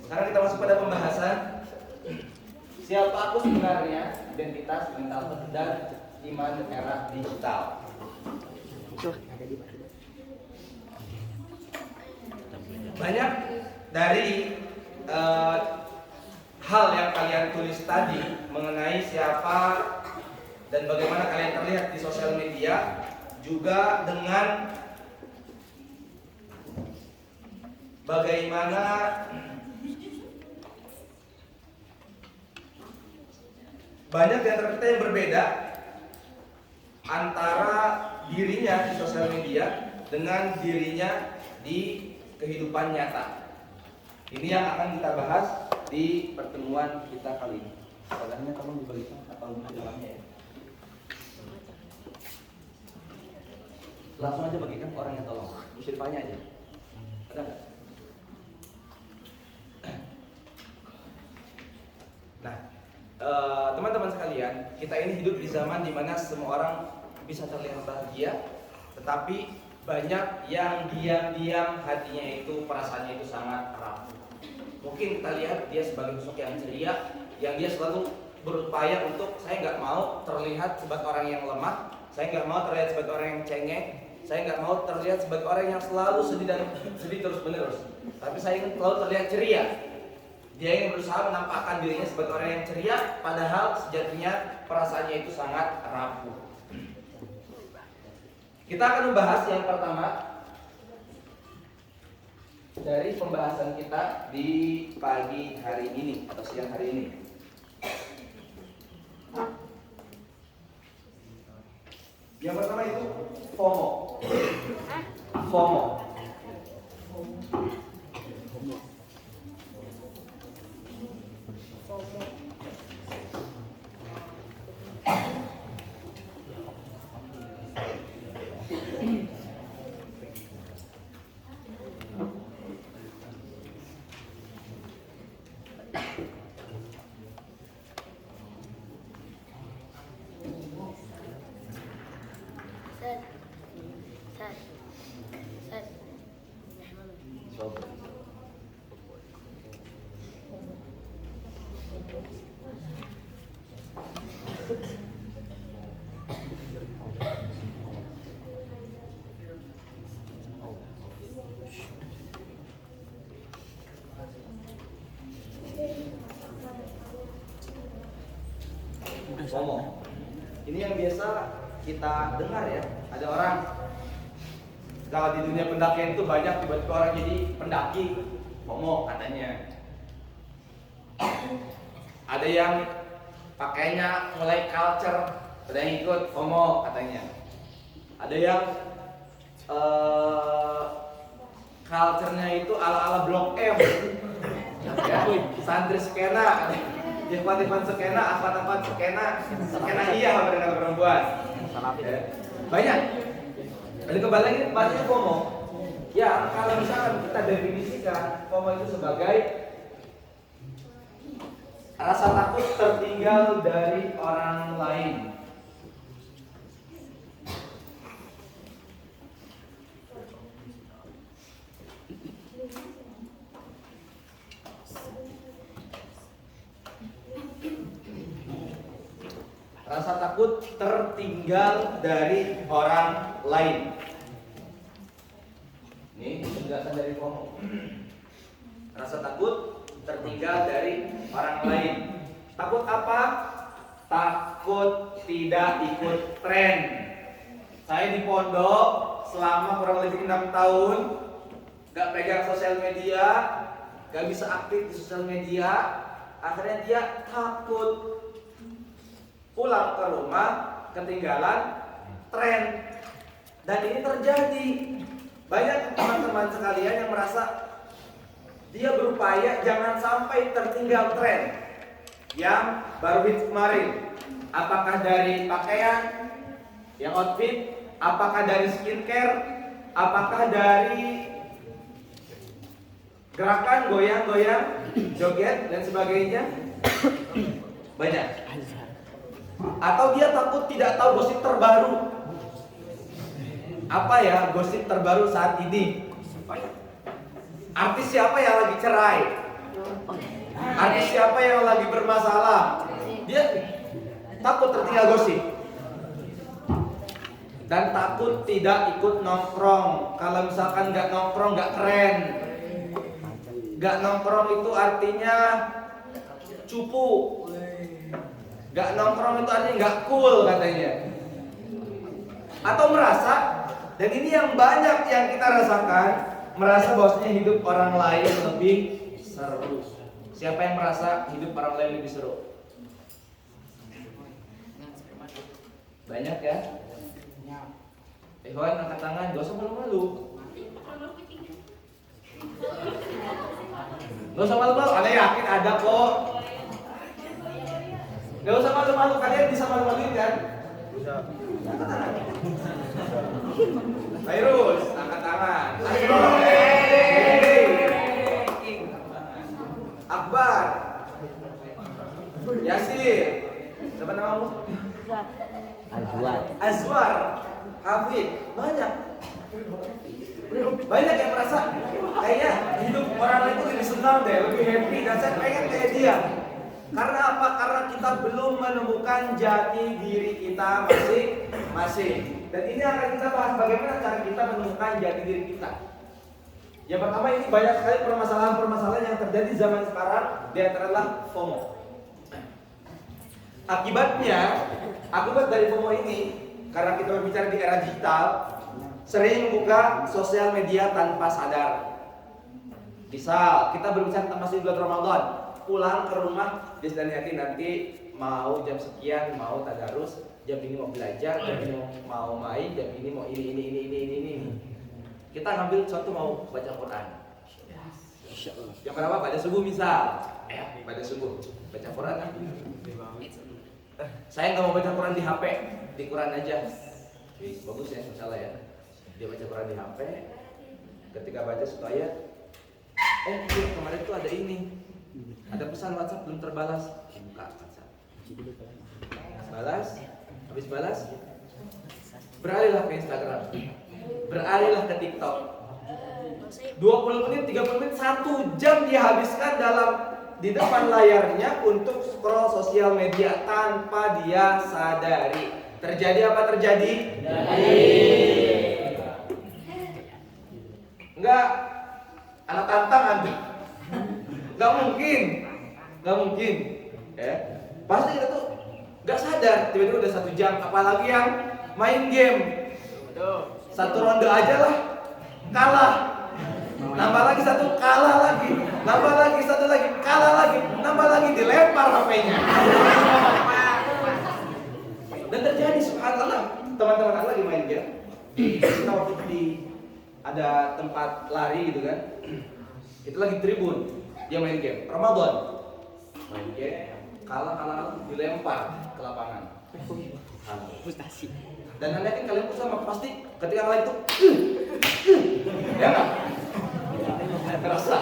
Sekarang kita masuk pada pembahasan siapa aku sebenarnya, identitas, mental health, dan iman era digital. Banyak dari hal yang kalian tulis tadi mengenai siapa dan bagaimana kalian terlihat di sosial media, juga dengan bagaimana banyak di antara kita yang berbeda antara dirinya di sosial media dengan dirinya di kehidupan nyata. Ini yang akan kita bahas di pertemuan kita kali ini. Soalnya tolong dibagikan atau di dalamnya ya. Langsung aja bagikan ke orang yang tolong. Mesti ditanya aja. Ada nggak? Nah, teman-teman sekalian, kita ini hidup di zaman dimana semua orang bisa terlihat bahagia, tetapi banyak yang diam-diam hatinya itu, perasaannya itu sangat rapuh. Mungkin kita lihat dia sebagai sosok yang ceria, yang dia selalu berupaya untuk, saya nggak mau terlihat sebagai orang yang lemah, saya nggak mau terlihat sebagai orang yang cengeng, saya nggak mau terlihat sebagai orang yang selalu sedih dan sedih terus-menerus. Tapi saya ingin selalu terlihat ceria. Dia ingin berusaha menampakkan dirinya sebagai orang yang ceria, padahal sejatinya perasaannya itu sangat rapuh. Kita akan membahas yang pertama dari pembahasan kita di pagi hari ini atau siang hari ini. Yang pertama itu FOMO. FOMO. FOMO. Ini yang biasa kita dengar ya. Ada orang, kalau di dunia pendakian itu banyak tiba-tiba orang jadi pendaki, FOMO katanya. Ada yang pakainya mulai culture, ada yang ikut FOMO katanya. Ada yang culture-nya itu ala-ala Blok M, ya, santri skena, Ikhwan skena, afan skena, skena iya pada kata perempuan. Ya. Banyak. Dan kembali lagi bahasanya FOMO. Ya, kalau misalkan kita definisikan FOMO itu sebagai rasa takut tertinggal dari orang lain. Rasa takut tertinggal dari orang lain. Ini penjelasan dari FOMO. Rasa takut tertinggal dari orang lain. Takut apa? Takut tidak ikut tren. Saya di pondok selama kurang lebih 6 tahun, gak pegang sosial media, gak bisa aktif di sosial media. Akhirnya dia takut pulang ke rumah ketinggalan tren. Dan ini terjadi. Banyak teman-teman sekalian yang merasa dia berupaya jangan sampai tertinggal tren yang baru hits kemarin. Apakah dari pakaian, yang outfit, apakah dari skincare, apakah dari gerakan goyang-goyang, joget dan sebagainya. Banyak. Atau dia takut tidak tahu gosip terbaru. Apa ya gosip terbaru saat ini? Artis siapa yang lagi cerai? Artis siapa yang lagi bermasalah, dia takut tertinggal gosip. Dan takut tidak ikut nongkrong. Kalau misalkan nggak nongkrong nggak keren. Nggak nongkrong itu artinya cupu. Nggak nongkrong itu artinya nggak cool katanya. Atau merasa, dan ini yang banyak yang kita rasakan, merasa bahwasanya hidup orang lain lebih seru. Siapa yang merasa hidup orang lain lebih seru? Banyak ya? Ikhwan angkat tangan, gak usah malu-malu. Gak usah malu-malu, Anda yakin ada kok. Gak usah malu-malu, kalian bisa malu-maluin kan? Bisa. Angkat tangan. Virus, angkat tangan. Akbar, Yasir, siapa namamu? Azwar, Hafid, banyak yang merasa kayaknya hidup orang lain itu lebih senang deh, lebih happy, dan saya pengen kayak dia. Karena apa? Karena kita belum menemukan jati diri kita masing-masing. Dan ini akan kita bahas bagaimana cara kita menemukan jati diri kita. Yang pertama, ini banyak sekali permasalahan-permasalahan yang terjadi zaman sekarang, di antaranya FOMO. Akibat dari FOMO ini, karena kita berbicara di era digital, sering buka sosial media tanpa sadar. Misal, kita berbicara tentang masih bulan Ramadan, pulang ke rumah, dan yakin nanti mau jam sekian, mau tadarus, jam ini mau belajar, jam ini mau main, jam ini mau ini. Kita ngambil contoh mau baca Quran. Yang pertama pada subuh misal, pada subuh baca Quran kan? Saya nggak mau baca Quran di HP, di Quran aja. Bagus ya, salah ya. Dia baca Quran di HP. Ketika baca satu ayat, kemarin tuh ada ini, ada pesan WhatsApp belum terbalas. Buka WhatsApp. Balas, habis balas, beralihlah ke Instagram. Beralihlah ke TikTok. 20 menit, 30 menit, 1 jam dihabiskan di depan layarnya untuk scroll sosial media tanpa dia sadari. Terjadi apa terjadi? Enggak, anak tantangan. Enggak mungkin. Pasti kita tuh enggak sadar, tiba-tiba udah 1 jam, apalagi yang main game. 1 ronde aja lah, kalah. Nambah lagi 1, kalah lagi. Nambah lagi 1 lagi, kalah lagi. Nambah lagi, dilempar HP-nya. Dan terjadi, subhanallah, teman-teman aku lagi main game. Kita waktu di ada tempat lari gitu kan. Itu lagi tribun, dia main game. Ramadan, main game, kalah, dilempar ke lapangan. Frustasi. Dan anda yakin kalian pun sama, pasti ketika ngalahin itu ya kan? Ngerasa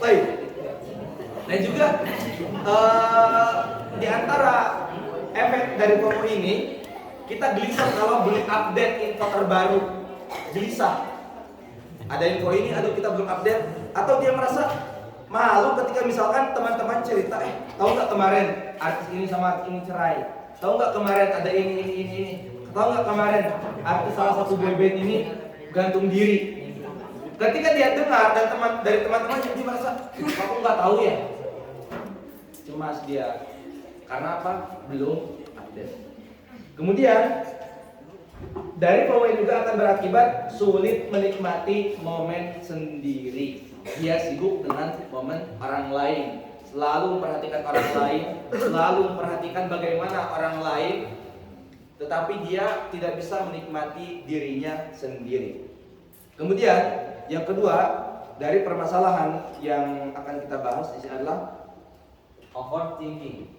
baik. Dan juga di antara efek dari FOMO ini, kita gelisah kalau belum update info terbaru. Gelisah, ada info ini, aduh kita belum update. Atau dia merasa malu ketika misalkan teman-teman cerita, tahu nggak kemarin artis ini sama artis ini cerai? Tahu nggak kemarin ada ini? Tahu nggak kemarin artis salah satu boyband ini gantung diri? Ketika dia dengar dan dari teman-teman jadi merasa, aku nggak tahu ya. Cemas dia, karena apa? Belum update. Kemudian dari FOMO juga akan berakibat sulit menikmati momen sendiri. Dia sibuk dengan momen orang lain, selalu memperhatikan orang lain, selalu memperhatikan bagaimana orang lain, tetapi dia tidak bisa menikmati dirinya sendiri. Kemudian yang kedua dari permasalahan yang akan kita bahas di sini adalah overthinking.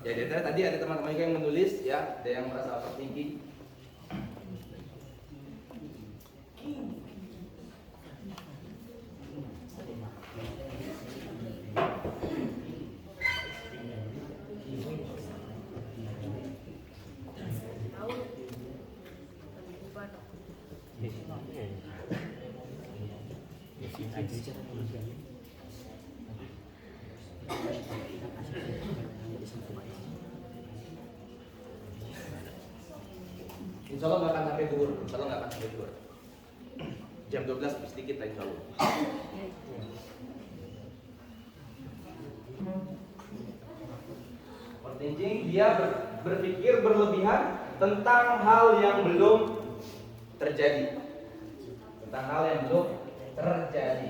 Jadi tadi ada teman-teman yang menulis ya, ada yang merasa overthinking. Insya Allah nggak akan sampai duhur. Insya Allah nggak akan sampai duhur. Jam 12 sedikit lah insya Allah. Overthinking dia berpikir berlebihan tentang hal yang belum terjadi. Tentang hal yang belum terjadi.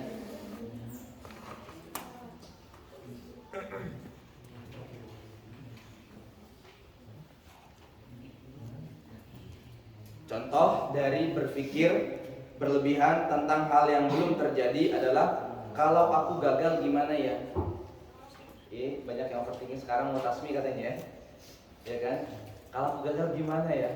Contoh dari berpikir berlebihan tentang hal yang belum terjadi adalah kalau aku gagal gimana ya? Banyak yang overthinking sekarang mau tasmi katanya ya kan? Kalau aku gagal gimana ya?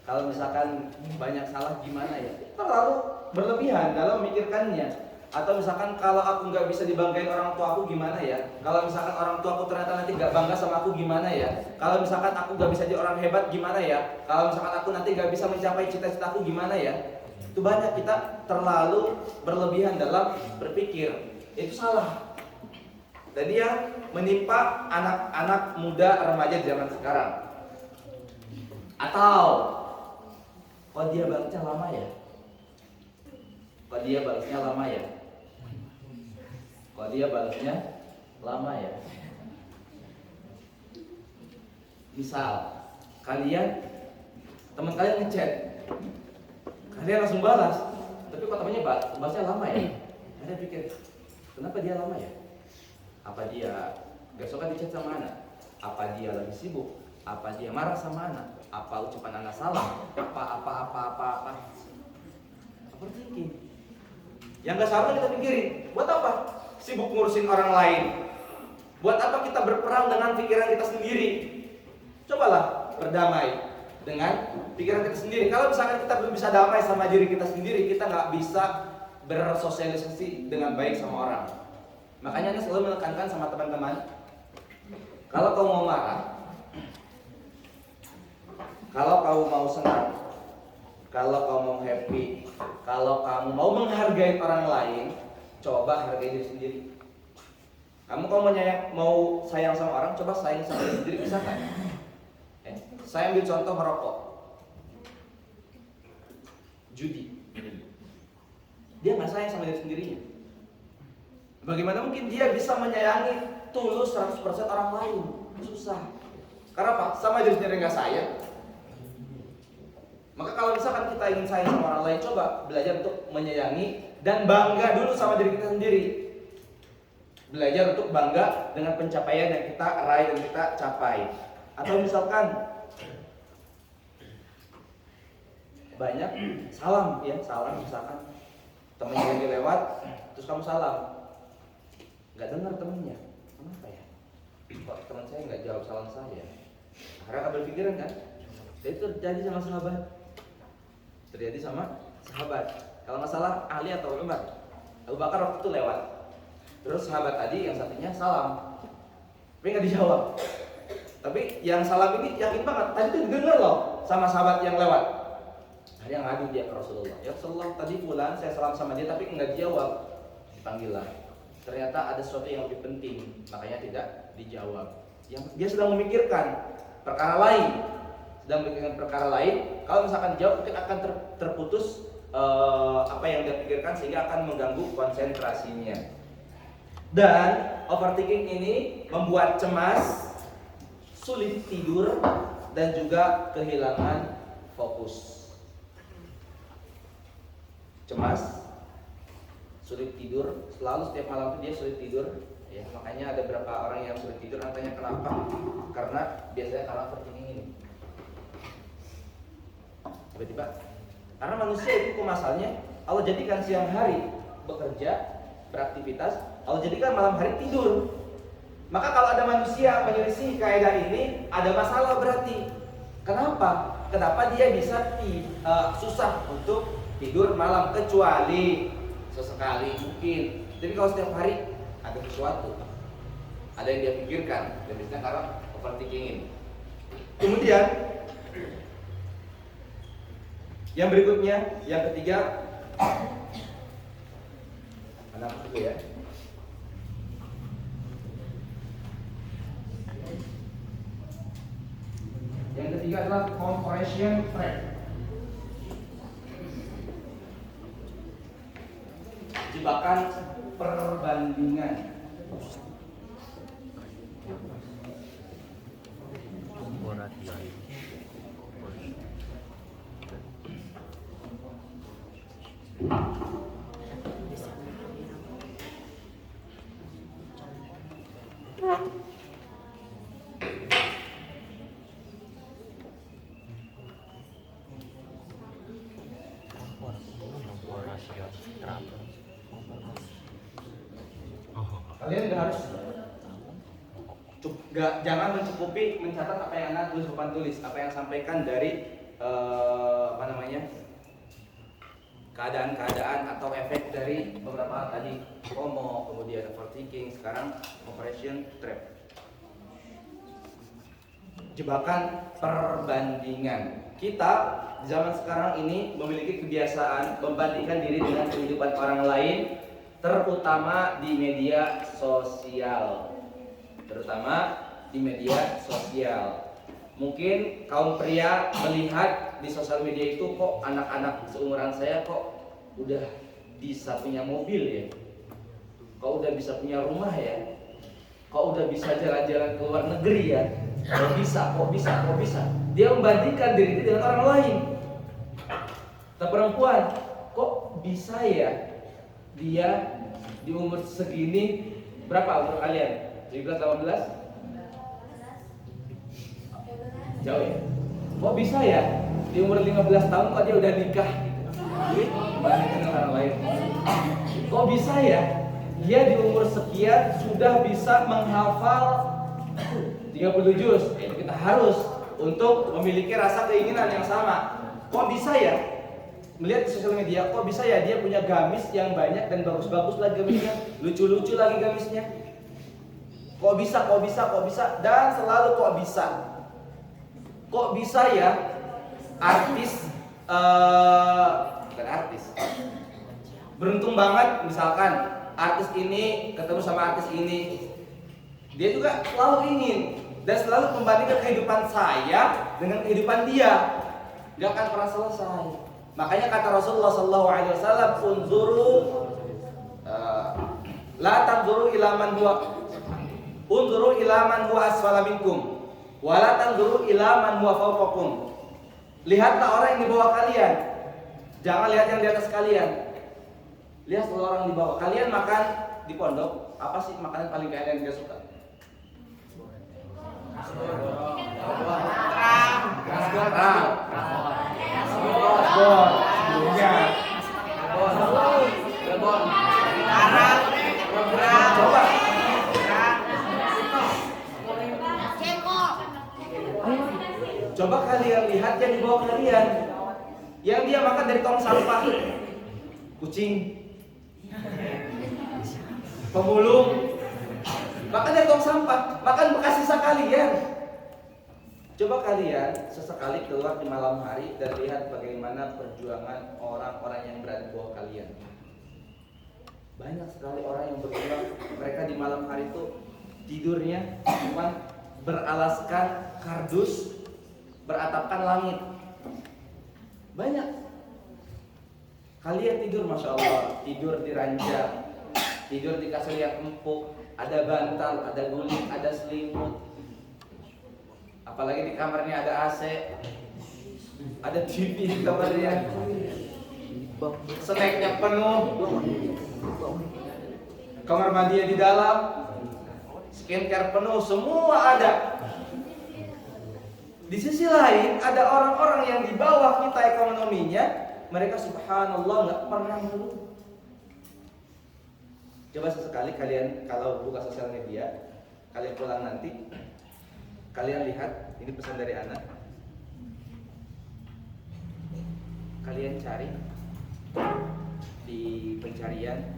Kalau misalkan banyak salah gimana ya? Terlalu berlebihan dalam memikirkannya. Atau misalkan kalau aku nggak bisa dibanggain orang tua aku gimana ya? Kalau misalkan orang tua aku ternyata nanti nggak bangga sama aku gimana ya? Kalau misalkan aku nggak bisa jadi orang hebat gimana ya? Kalau misalkan aku nanti nggak bisa mencapai cita-citaku gimana ya? Itu banyak kita terlalu berlebihan dalam berpikir. Itu salah. Dan dia menimpa anak-anak muda remaja di zaman sekarang. Atau kok dia balasnya lama ya? Kok dia balasnya lama ya? Kok dia balasnya lama ya? Misal kalian, teman kalian ngechat, kalian langsung balas, tapi kok temannya balasnya lama ya? Kalian pikir, kenapa dia lama ya? Apa dia besok kan dicat sama anak? Apa dia lagi sibuk? Apa dia marah sama anak? Apa ucapan anak salah? Apa? Overthinking. Yang gak salah kita pikirin, buat apa? Sibuk ngurusin orang lain. Buat apa kita berperang dengan pikiran kita sendiri? Cobalah berdamai dengan pikiran kita sendiri. Kalau misalkan kita belum bisa damai sama diri kita sendiri, kita nggak bisa bersosialisasi dengan baik sama orang. Makanya Anda selalu menekankan sama teman-teman, kalau kamu mau marah, kalau kamu mau senang, kalau kamu mau happy, kalau kamu mau menghargai orang lain, coba hargai diri sendiri. Kamu mau sayang sama orang, coba sayang sama diri sendiri, bisa kan? Saya ambil contoh merokok, judi. Dia nggak sayang sama diri sendirinya. Bagaimana mungkin dia bisa menyayangi tulus 100% orang lain? Susah. Karena apa? Sama diri sendiri nggak sayang. Maka kalau misalkan kita ingin sayang sama orang lain, coba belajar untuk menyayangi dan bangga dulu sama diri kita sendiri. Belajar untuk bangga dengan pencapaian yang kita raih dan kita capai. Atau misalkan banyak salam misalkan temennya lagi lewat, terus kamu salam, nggak dengar temennya, kenapa ya? Kok teman saya nggak jawab salam saya? Akhirnya kamu berpikiran kan? Dan itu terjadi sama sahabat. Kalau masalah Ali atau Umar, Abu Bakar waktu itu lewat, terus sahabat tadi yang satunya salam, tapi nggak dijawab. Tapi yang salam ini yakin banget, tadi tuh dengar loh sama sahabat yang lewat. Ada yang ngadu dia ke Rasulullah, ya Rasulullah tadi fulan saya salam sama dia tapi nggak dijawab. Dipanggil lah. Ternyata ada sesuatu yang lebih penting, makanya tidak dijawab. Yang dia sedang memikirkan perkara lain. Kalau misalkan dijawab mungkin akan terputus apa yang dia pikirkan sehingga akan mengganggu konsentrasinya. Dan overthinking ini membuat cemas, sulit tidur, dan juga kehilangan fokus. Cemas, sulit tidur, selalu setiap malam itu dia sulit tidur. Ya, makanya ada beberapa orang yang sulit tidur. Tanya kenapa? Karena biasanya karena overthinking ini. Tiba-tiba, karena manusia itu masalahnya Allah jadikan siang hari bekerja, beraktivitas, Allah jadikan malam hari tidur. Maka kalau ada manusia menyelisih kaidah ini, ada masalah berarti. Kenapa? Kenapa dia bisa susah untuk tidur malam, kecuali sesekali mungkin. Jadi kalau setiap hari ada sesuatu, ada yang dia pikirkan, dan biasanya karena overthinking ini. Kemudian yang berikutnya, yang ketiga, Anak dulu ya. Yang ketiga adalah comparison trap. Jebakan perbandingan. Kalian nggak harus jangan mencukupi mencatat apa yang anak tulis papan tulis, apa yang sampaikan dari keadaan-keadaan atau efek dari beberapa tadi FOMO, kemudian overthinking, sekarang comparison trap. Jebakan perbandingan. Kita di zaman sekarang ini memiliki kebiasaan membandingkan diri dengan kehidupan orang lain, terutama di media sosial. Mungkin kaum pria melihat di sosial media itu, kok anak-anak seumuran saya kok udah bisa punya mobil ya, kok udah bisa punya rumah ya, kok udah bisa jalan-jalan ke luar negeri ya, kok bisa. Dia membandingkan diri dengan orang lain. Atau perempuan, kok bisa ya dia di umur segini, berapa umur kalian? 17, 18? Jauh ya? Kok bisa ya di umur 15 tahun kok dia udah nikah gitu? Bandingkan dengan orang lain. Kok bisa ya dia di umur sekian sudah bisa menghafal 30 juz? Itu kita harus untuk memiliki rasa keinginan yang sama. Kok bisa ya melihat di sosial media, kok bisa ya dia punya gamis yang banyak dan bagus-bagus lagi gamisnya, lucu-lucu lagi gamisnya. Kok bisa, dan selalu kok bisa. Kok bisa ya artis, bukan artis, beruntung banget misalkan artis ini ketemu sama artis ini, dia juga selalu ingin dan selalu membandingkan kehidupan saya dengan kehidupan dia, gak akan pernah selesai. Makanya kata Rasulullah SAW, unzuru la tanzuru ila man huwa unzuru ila man huwa asfala minkum wa la tanzuru ila man huwa fawqakum. Lihatlah orang yang di bawah kalian, jangan lihat yang di atas kalian. Lihat kalau orang di bawah kalian makan di pondok, apa sih makanan paling kalian gak suka? Coba kalian lihat yang di bawah kalian, yang dia makan dari tong sampah, kucing, pemulung, makan dari tong sampah, makan bekas sisa kalian. Coba kalian sesekali keluar di malam hari dan lihat bagaimana perjuangan orang-orang yang berada di bawah kalian. Banyak sekali orang yang berjuang, mereka di malam hari itu tidurnya cuma beralaskan kardus, beratapkan langit. Banyak. Kalian tidur, masya Allah, tidur di ranjang, tidur di kasur yang empuk, ada bantal, ada guling, ada selimut. Apalagi di kamarnya ada AC, ada TV di kamarnya, snacknya penuh, kamar mandinya di dalam, skincare penuh, semua ada. Di sisi lain ada orang-orang yang di bawah kita ekonominya, mereka subhanallah nggak pernah mengeluh. Coba sesekali kalian kalau buka sosial media, kalian pulang nanti, kalian lihat, ini pesan dari anak, kalian cari di pencarian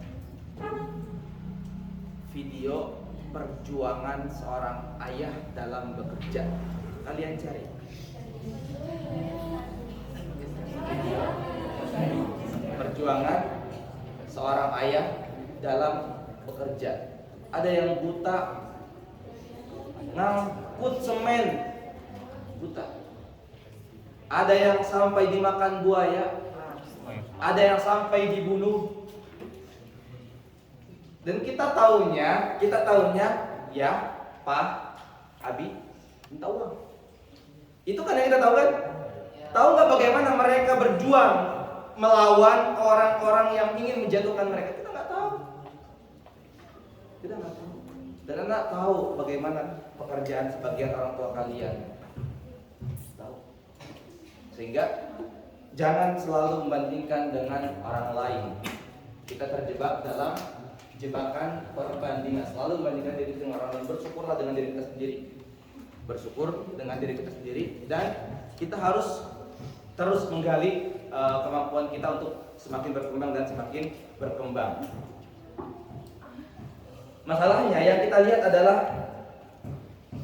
video perjuangan seorang ayah dalam bekerja. Kalian cari video perjuangan seorang ayah dalam bekerja. Ada yang buta ngangkut semen, buta. Ada yang sampai dimakan buaya, ada yang sampai dibunuh. Dan kita tahunya ya Pak Abi minta uang. Itu kan yang kita tahu kan? Tahu nggak bagaimana mereka berjuang melawan orang-orang yang ingin menjatuhkan mereka? Kita nggak tahu. Kita nggak tahu. Dan Anda tahu bagaimana pekerjaan sebagian orang tua kalian. Tahu. Sehingga jangan selalu membandingkan dengan orang lain. Kita terjebak dalam jebakan perbandingan. Selalu membandingkan diri dengan orang lain. Bersyukurlah dengan diri kita sendiri. Bersyukur dengan diri kita sendiri. Dan kita harus terus menggali kemampuan kita untuk semakin berkembang dan semakin berkembang. Masalahnya yang kita lihat adalah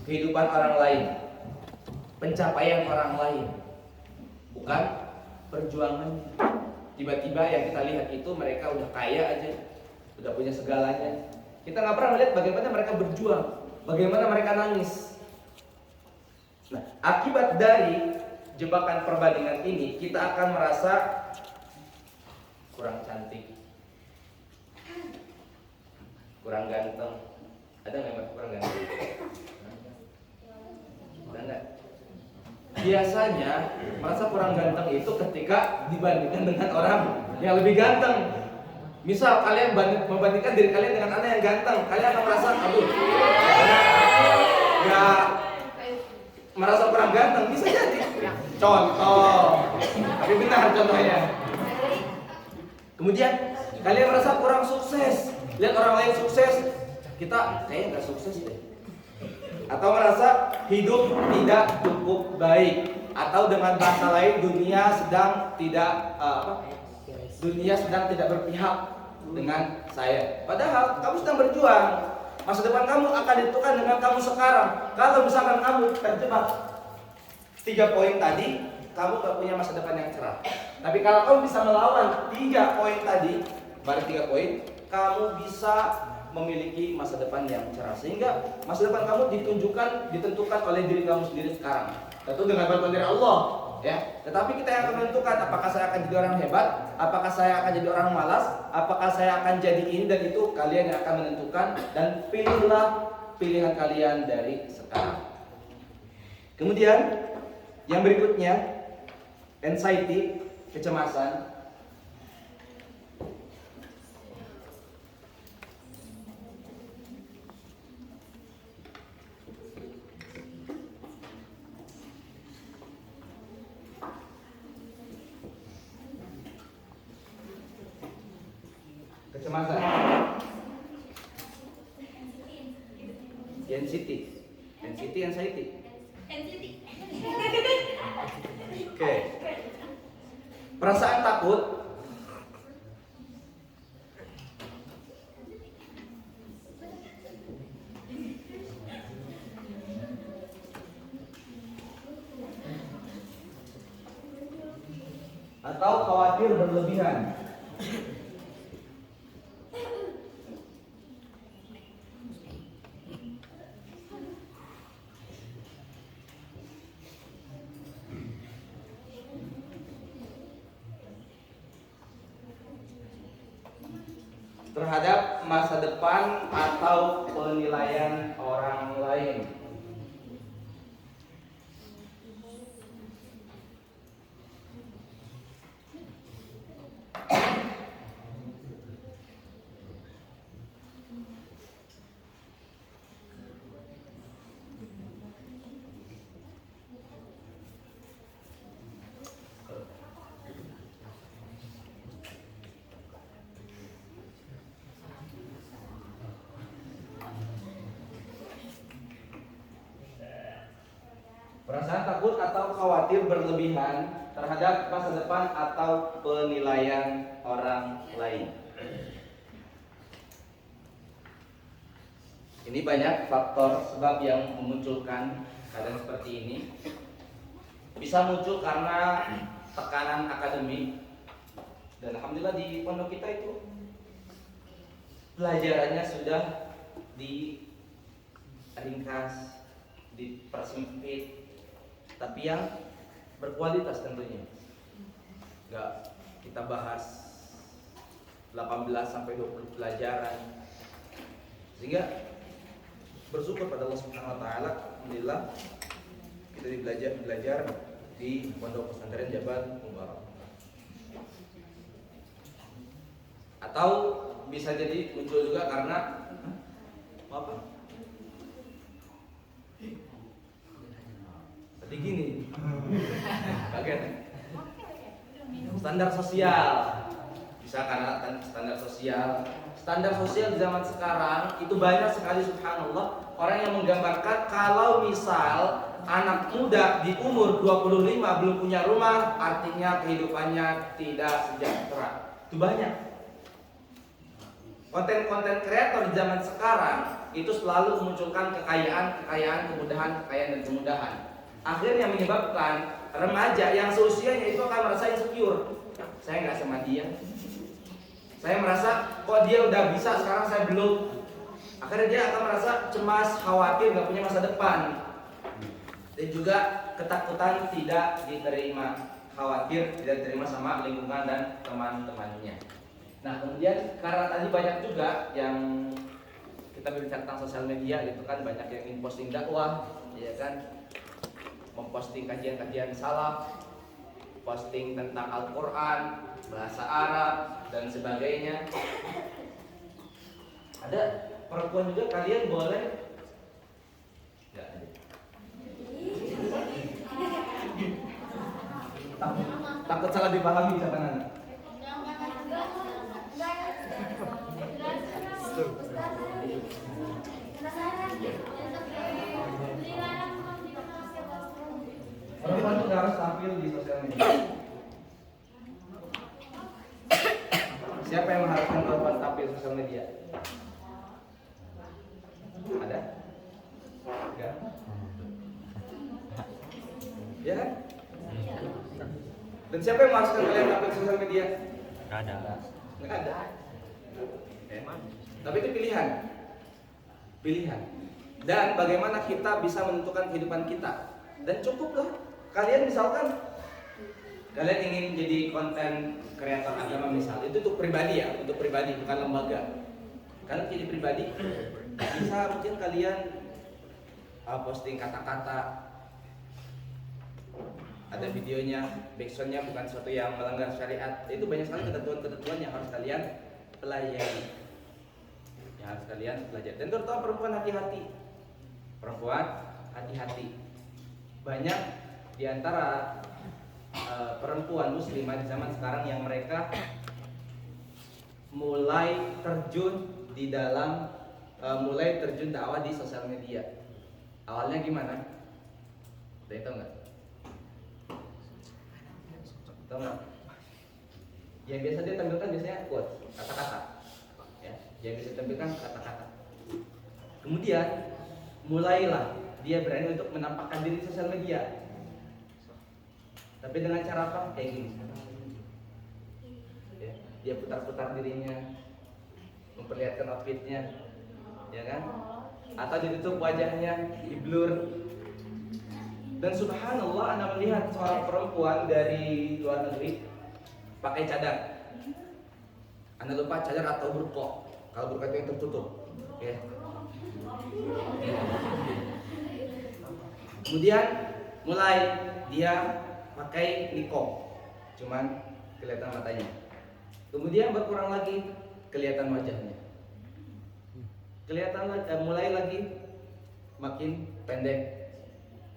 kehidupan orang lain, pencapaian orang lain, bukan perjuangan. Tiba-tiba yang kita lihat itu mereka udah kaya aja, udah punya segalanya. Kita nggak pernah melihat bagaimana mereka berjuang, bagaimana mereka nangis. Nah, akibat dari jebakan perbandingan ini, kita akan merasa kurang cantik, kurang ganteng. Ada nggak yang kurang ganteng? Ada nggak? Biasanya merasa kurang ganteng itu ketika dibandingkan dengan orang yang lebih ganteng. Misal kalian membandingkan diri kalian dengan anak yang ganteng, kalian akan merasa, aduh, nggak merasa kurang ganteng. Bisa jadi contoh, tapi benar contohnya. Kemudian kalian merasa kurang sukses, lihat orang lain sukses, kita kayaknya nggak sukses deh. Atau merasa hidup tidak cukup baik, atau dengan bahasa lain dunia sedang tidak berpihak dengan saya. Padahal kamu sedang berjuang. Masa depan kamu akan ditentukan dengan kamu sekarang. Kalau misalkan kamu terjebak 3 poin tadi, kamu gak punya masa depan yang cerah. Tapi kalau kamu bisa melawan 3 poin tadi, baru 3 poin, kamu bisa memiliki masa depan yang cerah. Sehingga masa depan kamu ditentukan oleh diri kamu sendiri sekarang. Tentu dengan bantuan dari Allah, ya. Tetapi kita yang akan menentukan apakah saya akan jadi orang hebat, apakah saya akan jadi orang malas, apakah saya akan jadi ini dan itu, kalian yang akan menentukan. Dan pilihlah pilihan kalian dari sekarang. Kemudian yang berikutnya, anxiety, kecemasan. Kecemasan. Anxiety. Oke. Perasaan takut. Atau khawatir berlebihan. Terhadap masa depan atau penilaian orang lain. Perasaan takut atau khawatir berlebihan terhadap masa depan atau penilaian orang lain. Ini banyak faktor sebab yang memunculkan keadaan seperti ini. Bisa muncul karena tekanan akademik. Dan alhamdulillah di pondok kita itu pelajarannya sudah diringkas, dipersempit, tapi yang berkualitas tentunya. Enggak kita bahas 18 sampai 20 pelajaran. Sehingga bersyukur pada Allah Subhanahu wa taala, alhamdulillah kita belajar di Pondok Pesantren Jabal Mubarak. Atau bisa jadi muncul juga karena apa? Tadi gini. Bagian standar sosial. Bisa karena standar sosial. Standar sosial di zaman sekarang itu banyak sekali, subhanallah, orang yang menggambarkan kalau misal anak muda di umur 25 belum punya rumah, artinya kehidupannya tidak sejahtera. Itu banyak. Konten-konten kreator di zaman sekarang itu selalu memunculkan kekayaan, kemudahan, dan kemudahan. Akhirnya menyebabkan remaja yang seusianya itu akan merasa insecure. Saya nggak sama dia. Saya merasa kok dia udah bisa, sekarang saya belum. Akhirnya dia akan merasa cemas, khawatir, nggak punya masa depan. Dan juga ketakutan tidak diterima, khawatir tidak diterima sama lingkungan dan teman-temannya. Nah, kemudian karena tadi banyak juga yang kita berbicara tentang sosial media, itu kan banyak yang ingin posting dakwah, ya kan, memposting kajian-kajian salaf, posting tentang Al-Quran, bahasa Arab dan sebagainya. Ada perempuan juga, kalian boleh nggak ada? Takut salah dipahami sama anak. Perempuan itu harus tampil di sosial media. Siapa yang mengharapkan perempuan tampil di sosial media? Ada? Enggak? Ya kan? Dan siapa yang mengharuskan kalian tampil di sosial media? Enggak ada. Enggak ada. Tapi itu pilihan. Pilihan. Dan bagaimana kita bisa menentukan kehidupan kita. Dan cukuplah kalian misalkan kalian ingin jadi konten kreator agama misal, itu untuk pribadi ya, untuk pribadi bukan lembaga. Kalian jadi pribadi bisa mungkin kalian posting kata-kata, ada videonya, backsoundnya bukan sesuatu yang melanggar syariat. Itu banyak sekali ketentuan-ketentuan yang harus kalian pelajari, Dan terutama perempuan hati-hati. Perempuan hati-hati. Banyak diantara perempuan muslimah di zaman sekarang yang mereka mulai terjun dakwah di sosial media. Awalnya gimana? Ada yang tahu nggak? Tahu nggak? Yang biasa dia tampilkan biasanya quote, kata-kata. Ya, yang bisa tampilkan kata-kata. Kemudian mulailah dia berani untuk menampakkan diri di sosial media. Tapi dengan cara apa? Kayak gini. Ya, dia putar-putar dirinya, memperlihatkan outfitnya, ya kan? Atau ditutup wajahnya, di-blur. Dan subhanallah, Anda melihat seorang perempuan dari luar negeri pakai cadar. Anda lupa cadar atau burqa. Kalau burqa itu yang tertutup, ya. Kemudian mulai dia pakai niqab, cuman kelihatan matanya. Kemudian berkurang lagi kelihatan wajahnya. Mulai lagi makin pendek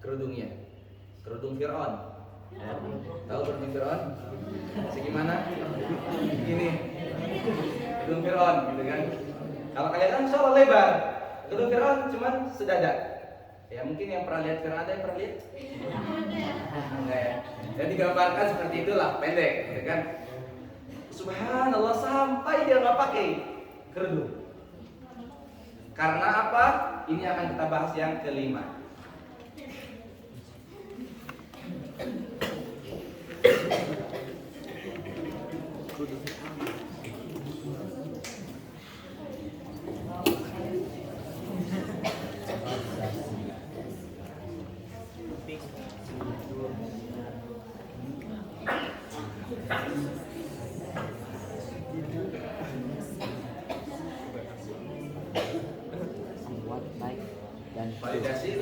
kerudungnya, kerudung Fir'aun. Ya, tahu kerudung Fir'aun? Segimana? Gini, kerudung Fir'aun, gitu kan? Kalau kalian kan soal lebar, kerudung Fir'aun cuman sedada. Ya mungkin yang pernah lihat Fir'aun, ada yang pernah lihat? Enggak ya? Ya digambarkan seperti itulah, pendek, gitu kan? Subhanallah, sampai dia nggak pakai kerudung. Karena apa? Ini akan kita bahas yang kelima.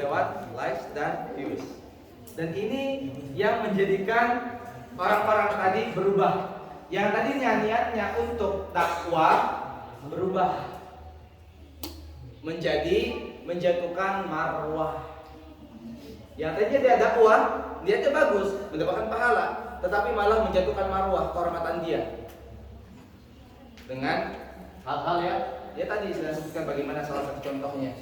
lewat likes dan views. Dan ini yang menjadikan orang-orang tadi berubah. Yang tadinya niatnya untuk dakwah berubah menjadi menjatuhkan marwah. Yang tadinya dia dakwah, niatnya bagus, mendapatkan pahala, tetapi malah menjatuhkan marwah, kehormatan dia. Dengan hal-hal ya tadi saya sebutkan bagaimana salah satu contohnya.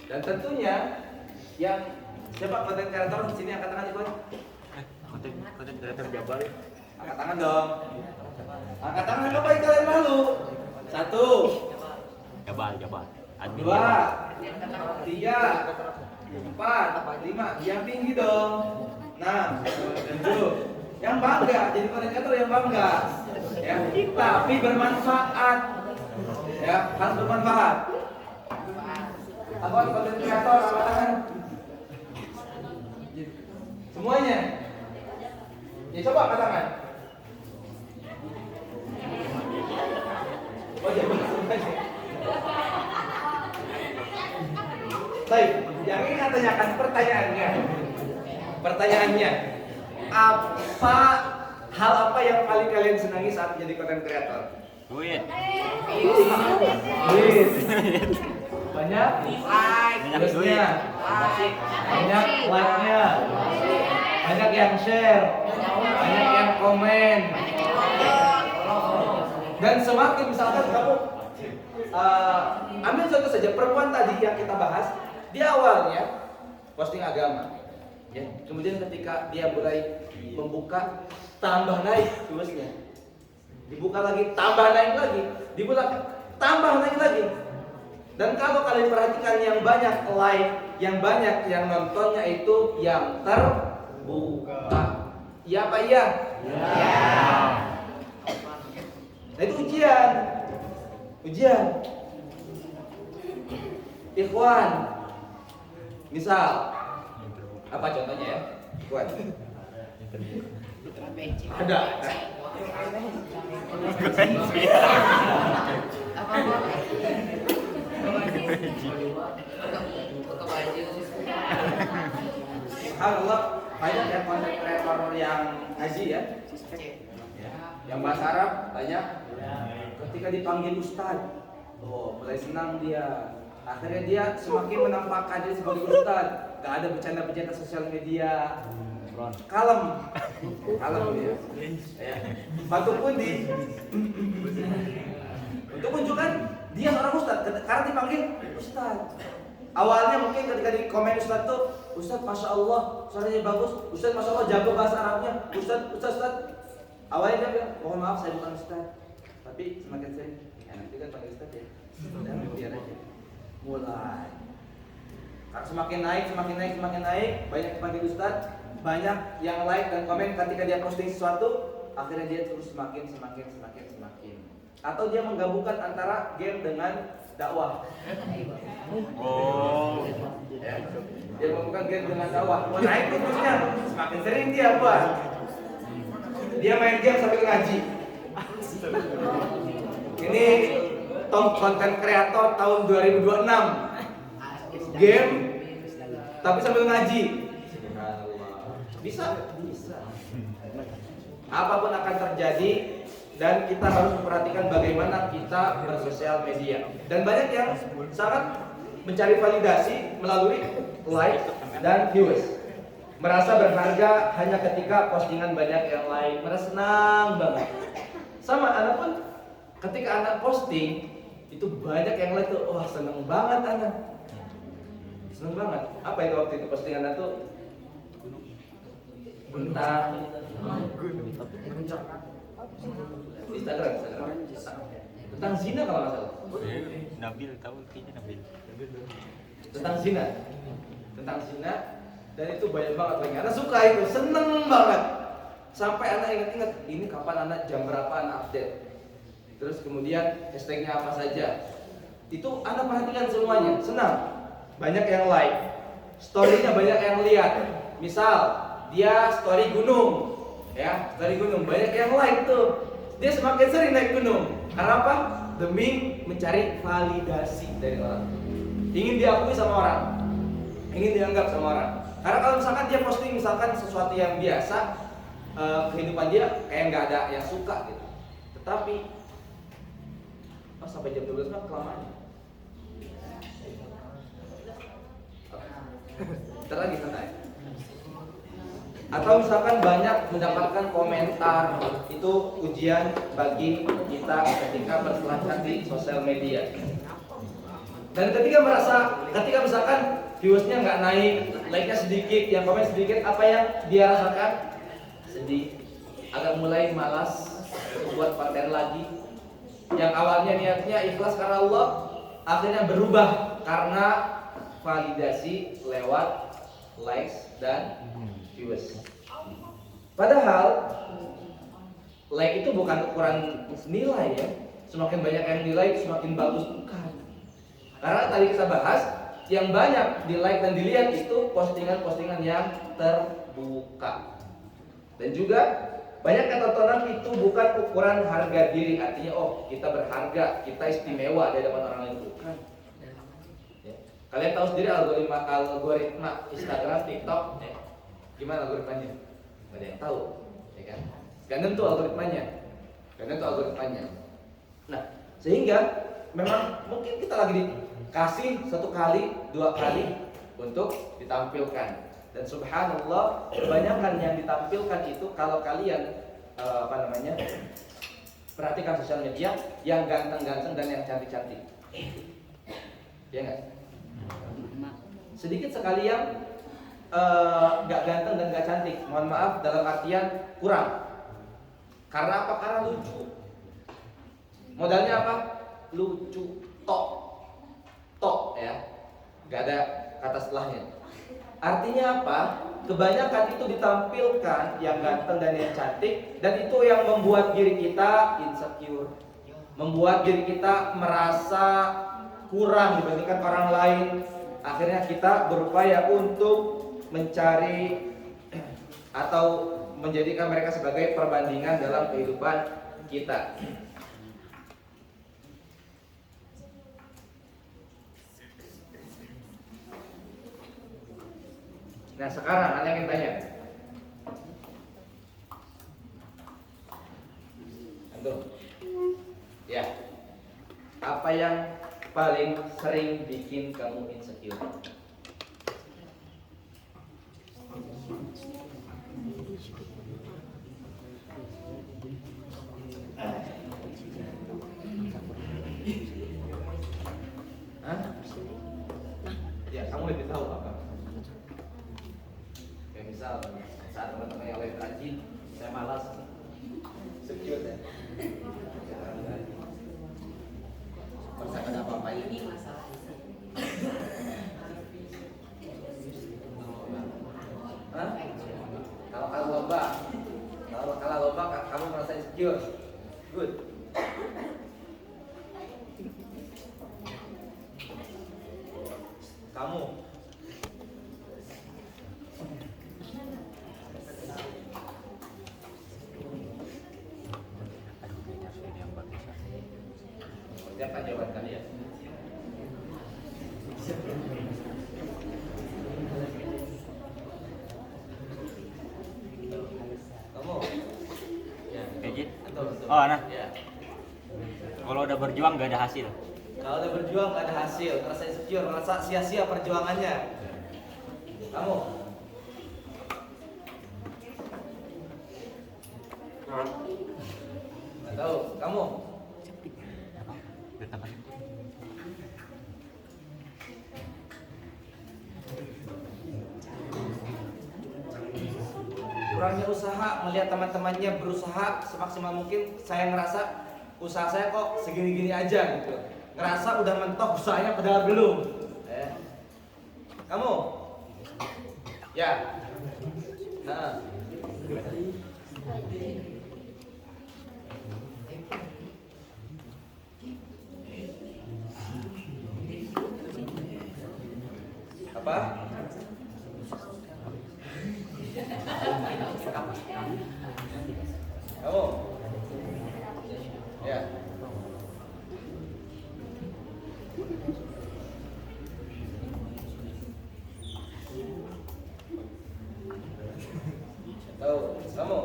Dan tentunya yang siapa konten kreator di sini angkat tangan ikut? Konten kreator Jabar. Angkat tangan dong. Angkat tangan, apa yang kalian malu? 1, Jabar. 2, 3, 4, 5. Yang tinggi dong. 6, 7. Yang bangga, jadi konten kreator yang bangga. Ya, tapi bermanfaat. Ya, harus bermanfaat. Apa konten kreator angkat tangan? Semuanya. Ya coba angkat tangan. Oh ya, semuanya. Baik, yang ini saya tanyakan pertanyaannya. Pertanyaannya, apa hal apa yang paling kalian senangi saat menjadi content creator? Duit. Duit. Banyak Banyak duit. banyak like-nya, banyak yang share, banyak yang komen. Dan semakin misalkan kamu ambil contoh saja perempuan tadi yang kita bahas, dia awalnya posting agama, ya. Kemudian ketika dia mulai membuka, tambah naik viewsnya, dibuka lagi, tambah naik lagi, dibuka, tambah naik lagi. Dan kalau kalian perhatikan yang banyak like, yang banyak yang nontonnya itu yang terbuka. Iya apa iya? Iya. Nah itu ujian. Ikhwan. Misal, apa contohnya ya? Ikhwan. Ada. Subhanallah, banyak yang konten kreator yang ngaji ya. Yang bahasa Arab banyak. Ketika dipanggil ustaz, mulai senang dia. Akhirnya dia semakin menampakkan diri sebagai ustaz. Gak ada bercanda-bercanda sosial media. Kalem dia. Ya. Batu pundi. Untuk menunjukkan dia seorang ustaz karena dipanggil ustaz. Awalnya mungkin ketika di komen ustaz tuh, ustaz masya Allah suaranya bagus, ustaz masya Allah jago bahasa Arabnya, ustaz. Awalnya dia bilang, mohon maaf saya bukan ustaz. Tapi semakin sering, nanti kan panggil ustaz ya. Dan biar aja. Mulai. Karena semakin naik, banyak dipanggil ustaz, banyak yang like dan komen ketika dia posting sesuatu, akhirnya dia terus semakin. Atau dia menggabungkan antara game dengan dakwah. Oh. Ya. Dia menggabungkan game dengan dakwah. Mau naik terusnya, semakin sering dia buat. Dia main game sambil ngaji. Ini top konten kreator tahun 2026. Game tapi sambil ngaji. Bisa. Apapun akan terjadi. Dan kita harus memperhatikan bagaimana kita bersosial media. Dan banyak yang sangat mencari validasi melalui like dan views. Merasa berharga hanya ketika postingan banyak yang like. Merasa senang banget. Sama anak pun ketika anak posting itu banyak yang like tuh, wah senang banget anak. Senang banget. Apa itu waktu itu postingan anak tuh? Tentang Instagram. Tentang zina kalau nggak salah. Nabil tahu kayaknya Nabil. Tentang zina dan itu banyak banget lagi. Anak suka itu, seneng banget. Sampai anak ingat ini kapan anak jam berapa anak update. Terus kemudian hashtagnya apa saja. Itu anak perhatikan semuanya, senang. Banyak yang like, story-nya banyak yang lihat. Misal dia story gunung, ya story gunung banyak yang like tuh. Dia semakin sering naik gunung. Karena apa? demi mencari validasi dari orang. Ingin diakui sama orang, ingin dianggap sama orang. Karena kalau misalkan dia posting misalkan sesuatu yang biasa, kehidupan dia kayak nggak ada yang suka gitu. Tetapi sampai jam 12 mah kelamaan. Ntar lagi santai. Atau misalkan banyak mendapatkan komentar, itu ujian bagi kita ketika berselancar di sosial media. Dan ketika misalkan viewsnya nggak naik, like-nya sedikit, yang komen sedikit, apa yang dia rasakan? Sedih, agak mulai malas buat konten lagi. Yang awalnya niatnya ikhlas karena Allah, akhirnya berubah karena validasi lewat likes dan views. Padahal like itu bukan ukuran nilai ya. Semakin banyak yang nilai semakin bagus, bukan. Karena tadi kita bahas yang banyak di like dan dilihat itu postingan-postingan yang terbuka. Dan juga banyak tontonan itu bukan ukuran harga diri, artinya oh kita berharga, kita istimewa di hadapan orang lain, bukan. Ya. Kalian tahu sendiri algoritma Instagram, TikTok, gimana algoritmanya? Gak ada yang tahu, ya kan? Gak tentu algoritmanya, Nah, sehingga memang mungkin kita lagi dikasih 1 kali, 2 kali untuk ditampilkan. Dan subhanallah, kebanyakan yang ditampilkan itu kalau kalian perhatikan sosial media, yang ganteng-ganteng dan yang cantik-cantik. Ya enggak? Sedikit sekali yang gak ganteng dan gak cantik. Mohon maaf, dalam artian kurang. Karena apa? Karena lucu. Modalnya apa? Lucu. Tok ya. Gak ada kata setelahnya. Artinya apa? Kebanyakan itu ditampilkan yang ganteng dan yang cantik, dan itu yang membuat diri kita insecure, membuat diri kita merasa kurang dibandingkan orang lain. Akhirnya kita berupaya untuk mencari atau menjadikan mereka sebagai perbandingan dalam kehidupan kita. Nah sekarang ada yang tanya, Antum, ya, apa yang paling sering bikin kamu insecure? Hah? Ya, kamu lebih tahu apa? Kayak misal saat teman-teman yang lebih rajin, saya malas, secure ya. Persen ada apa-apa ini masalah. Hah? Kalau lomba, kamu merasa insecure, good. Kamu siapa jawaban kalian? Kamu? Ya. Kejit. Betul. Oh, nah. Ya. Kalau udah berjuang gak ada hasil. Kalau udah berjuang gak ada hasil, merasa insecure, merasa sia-sia perjuangannya. Kamu? Nggak tahu. Kamu? Kurangnya usaha, melihat teman-temannya berusaha semaksimal mungkin, saya ngerasa usaha saya kok segini-gini aja gitu. Ngerasa udah mentok usahanya padahal belum. Kamu? Ya. Nah. Apa? Kamu? Ya. Kamu.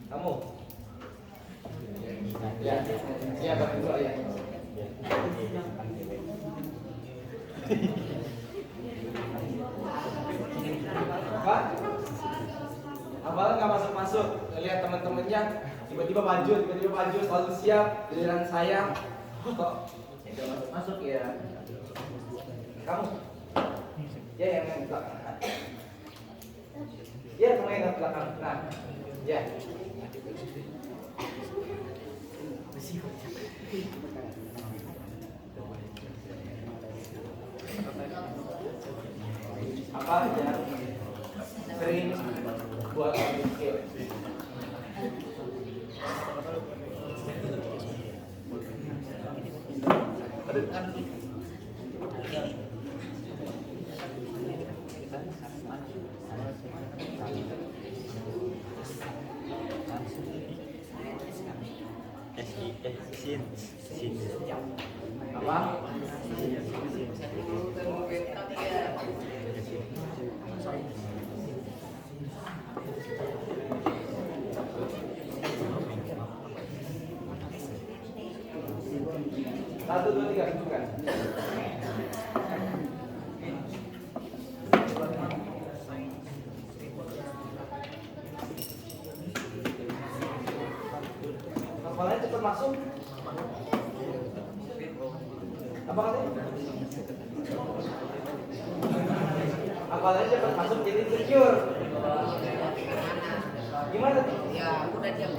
Kamu. Ya, ya berdua ya. Pak, Abang nggak masuk-masuk, lihat teman-temannya tiba-tiba maju, selalu siap. Giliran saya, kok nggak masuk-masuk ya? Kamu, ya yang di belakang. Ya kamu yang di belakang. Nah, ya. Apa yang sering buat kamu mikir? Apa? Satu, dua, tiga, bukan. Kepalanya cepat masuk. Apa katanya? Kepalanya cepat masuk jadi insecure. Gimana tuh? Ya, udah diam.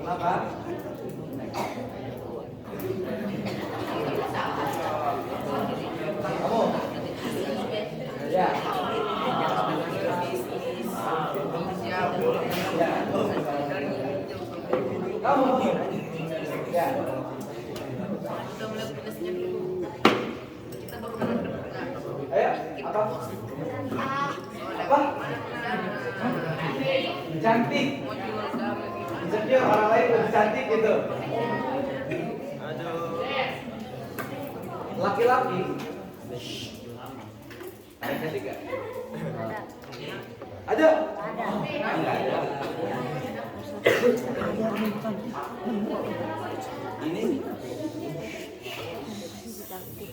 Kenapa? Kamu? Ya. Kamu? Ya. Udah mulai minusnya dulu. Kita baru menentukan. Ayo, apa? Apa? Cantik. Mau jual damai. Insecure orang lain lebih cantik gitu. Laki-laki. Ada cantik gak? Ada. Ada. Ini jampi.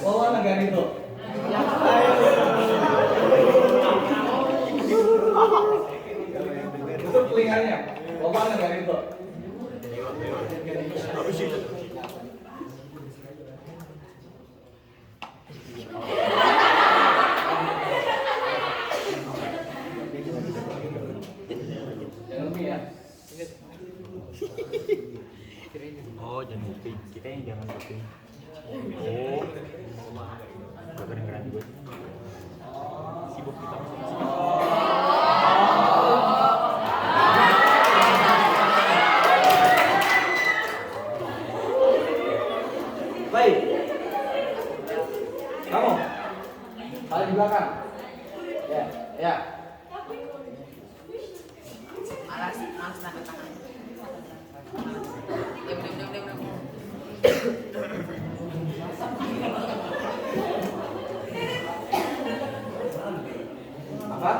Bawa negara itu. Tutup telinganya. Bawa negara itu. Jangan lupa ya. Oh, jangan kuping. Kita yang jangan kuping. Oh, gak kedengeran gue. Sibuk kita. Baik. Kamu paling di belakang. Ya, ya. Malas tanda tangan. Diam. Apa?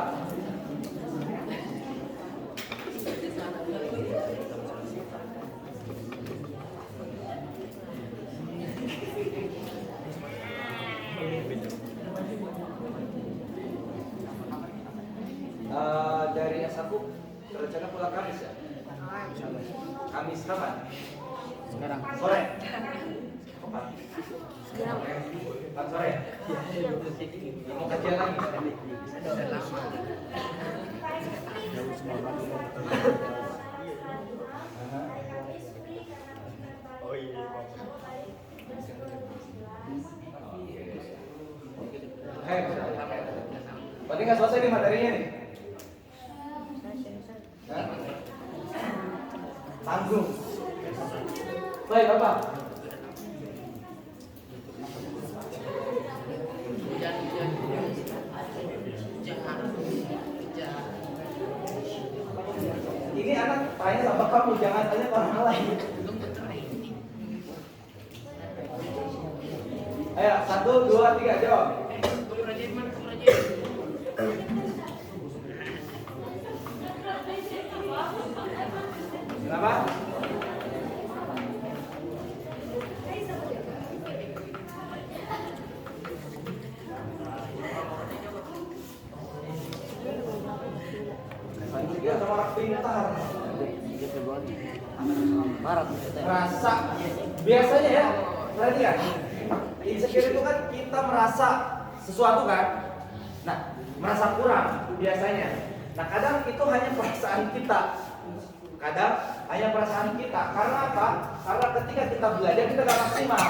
Dari S1 rencana pulang Kamis ya? Kamis kapan? Sekarang. Sore. Kapan? Kan sore? Mau kajian lagi? Udah lama. Oh iya. Hai, berarti nggak selesai nih materinya nih? Hah? Tanggung. Baik, apa? Ini anak tanya sama kamu, jangan tanya ke orang lain. Ayo, 1, 2, 3, jawab. Kenapa? Dia sama orang pintar. Merasa biasanya ya, perhatikan. Insecure itu kan kita merasa sesuatu kan. Nah, merasa kurang biasanya. Nah, kadang itu hanya perasaan kita. Kadang hanya perasaan kita. Karena apa? Karena ketika kita belajar kita gak maksimal.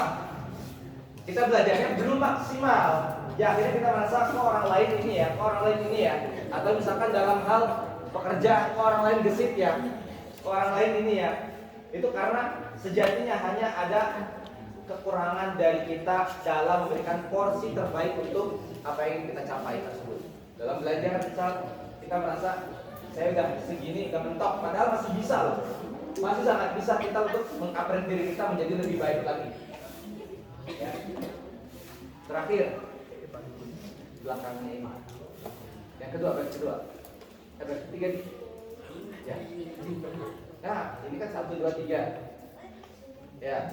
Kita belajarnya belum maksimal. Ya akhirnya kita merasa kok orang lain ini ya, kok orang lain ini ya. Atau misalkan dalam hal pekerjaan kok orang lain gesit ya, kok orang lain ini ya. Itu karena sejatinya hanya ada kekurangan dari kita dalam memberikan porsi terbaik untuk apa yang ingin kita capai tersebut. Dalam belajar misal kita merasa saya udah segini, udah mentok, padahal masih bisa loh. Masih sangat bisa kita untuk mengupgrade diri kita menjadi lebih baik lagi. Ya. Terakhir belakangnya ini. Yang kedua, baris kedua. Baris ketiga nih. Ya. Nah, ini kan 1, 2, 3. Ya.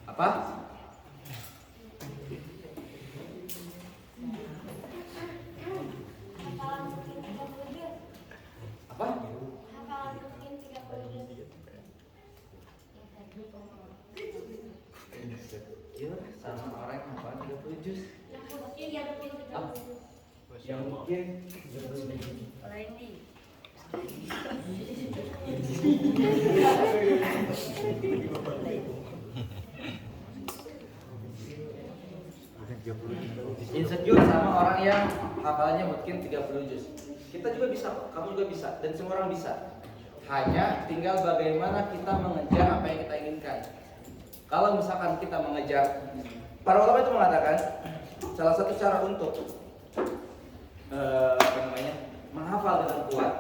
Apa? Apa? Sama orang yang hafal 30 juz. Yang mungkin insecure sama orang yang hafalannya mungkin 30 juz. Kita juga bisa, kamu juga bisa, dan semua orang bisa. Hanya tinggal bagaimana kita mengejar apa yang kita inginkan. Kalau misalkan kita mengejar, para ulama itu mengatakan salah satu cara untuk menghafal dengan kuat.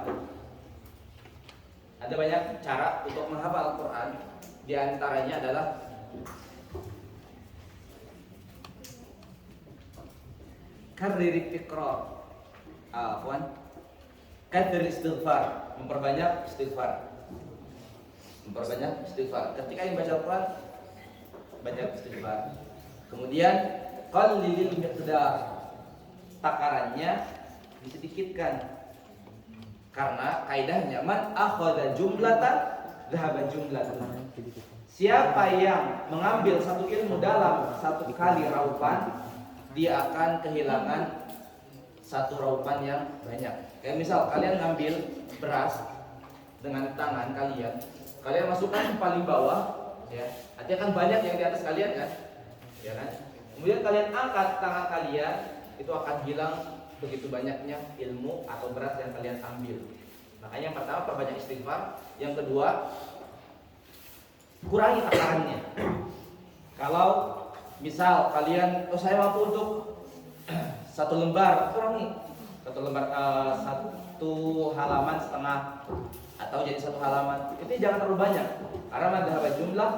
Ada banyak cara untuk menghafal Al-Quran. Di antaranya adalah karrir tikrar, kadir istighfar, memperbanyak istighfar. Ketika ingin baca Al-Quran, banyak istighfar. Kemudian qalilil miqdar, takarannya disedikitkan. Karena kaidahnya man akhadha jumlatan dhahaba jumlatan. Siapa yang mengambil satu ilmu dalam satu kali raupan, dia akan kehilangan satu raupan yang banyak. Kayak misal kalian ngambil beras dengan tangan kalian masukkan paling bawah, ya. Artinya kan banyak yang di atas kalian kan, ya kan. Kemudian kalian angkat tangan kalian, itu akan hilang begitu banyaknya ilmu atau beras yang kalian ambil. Makanya yang pertama perbanyak istighfar, yang kedua kurangi takarannya. Kalau misal kalian, saya mampu untuk satu lembar, kurangi satu lembar, satu halaman setengah atau jadi satu halaman. Itu jangan terlalu banyak. Karena man dhahaba jumlah,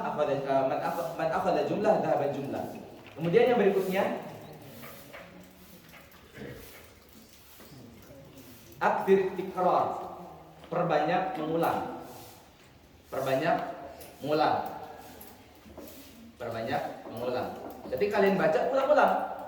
man akhadha jumlah dhahaba jumlah. Kemudian yang berikutnya akthir tikrar, perbanyak mengulang. Perbanyak mengulang. Jadi kalian baca ulang-ulang.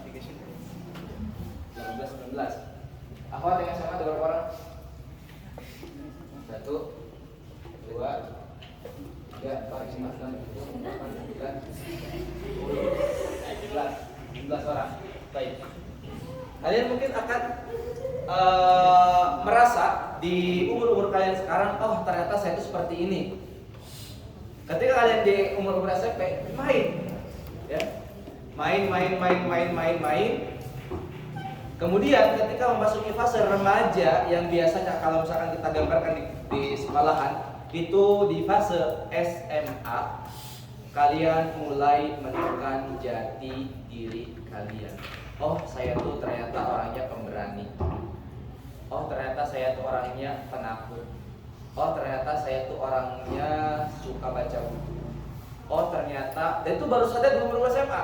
19. Akhwat yang SMA ada berapa orang? 1, 2, 3, 4, 5, 6, 7, 8, 9, 10, 11 orang. Baik. Kalian mungkin akan merasa di umur-umur kalian sekarang, oh ternyata saya itu seperti ini. Ketika kalian di umur-umur SMP, main, ya, main. Kemudian ketika memasuki fase remaja yang biasanya kalau misalkan kita gambarkan di sekolahan itu di fase SMA, kalian mulai menemukan jati diri kalian. Oh, saya tuh ternyata orangnya pemberani. Oh, ternyata saya tuh orangnya penakut. Oh, ternyata saya tuh orangnya suka baca buku. Oh, ternyata, dan itu baru sadar di umur SMA.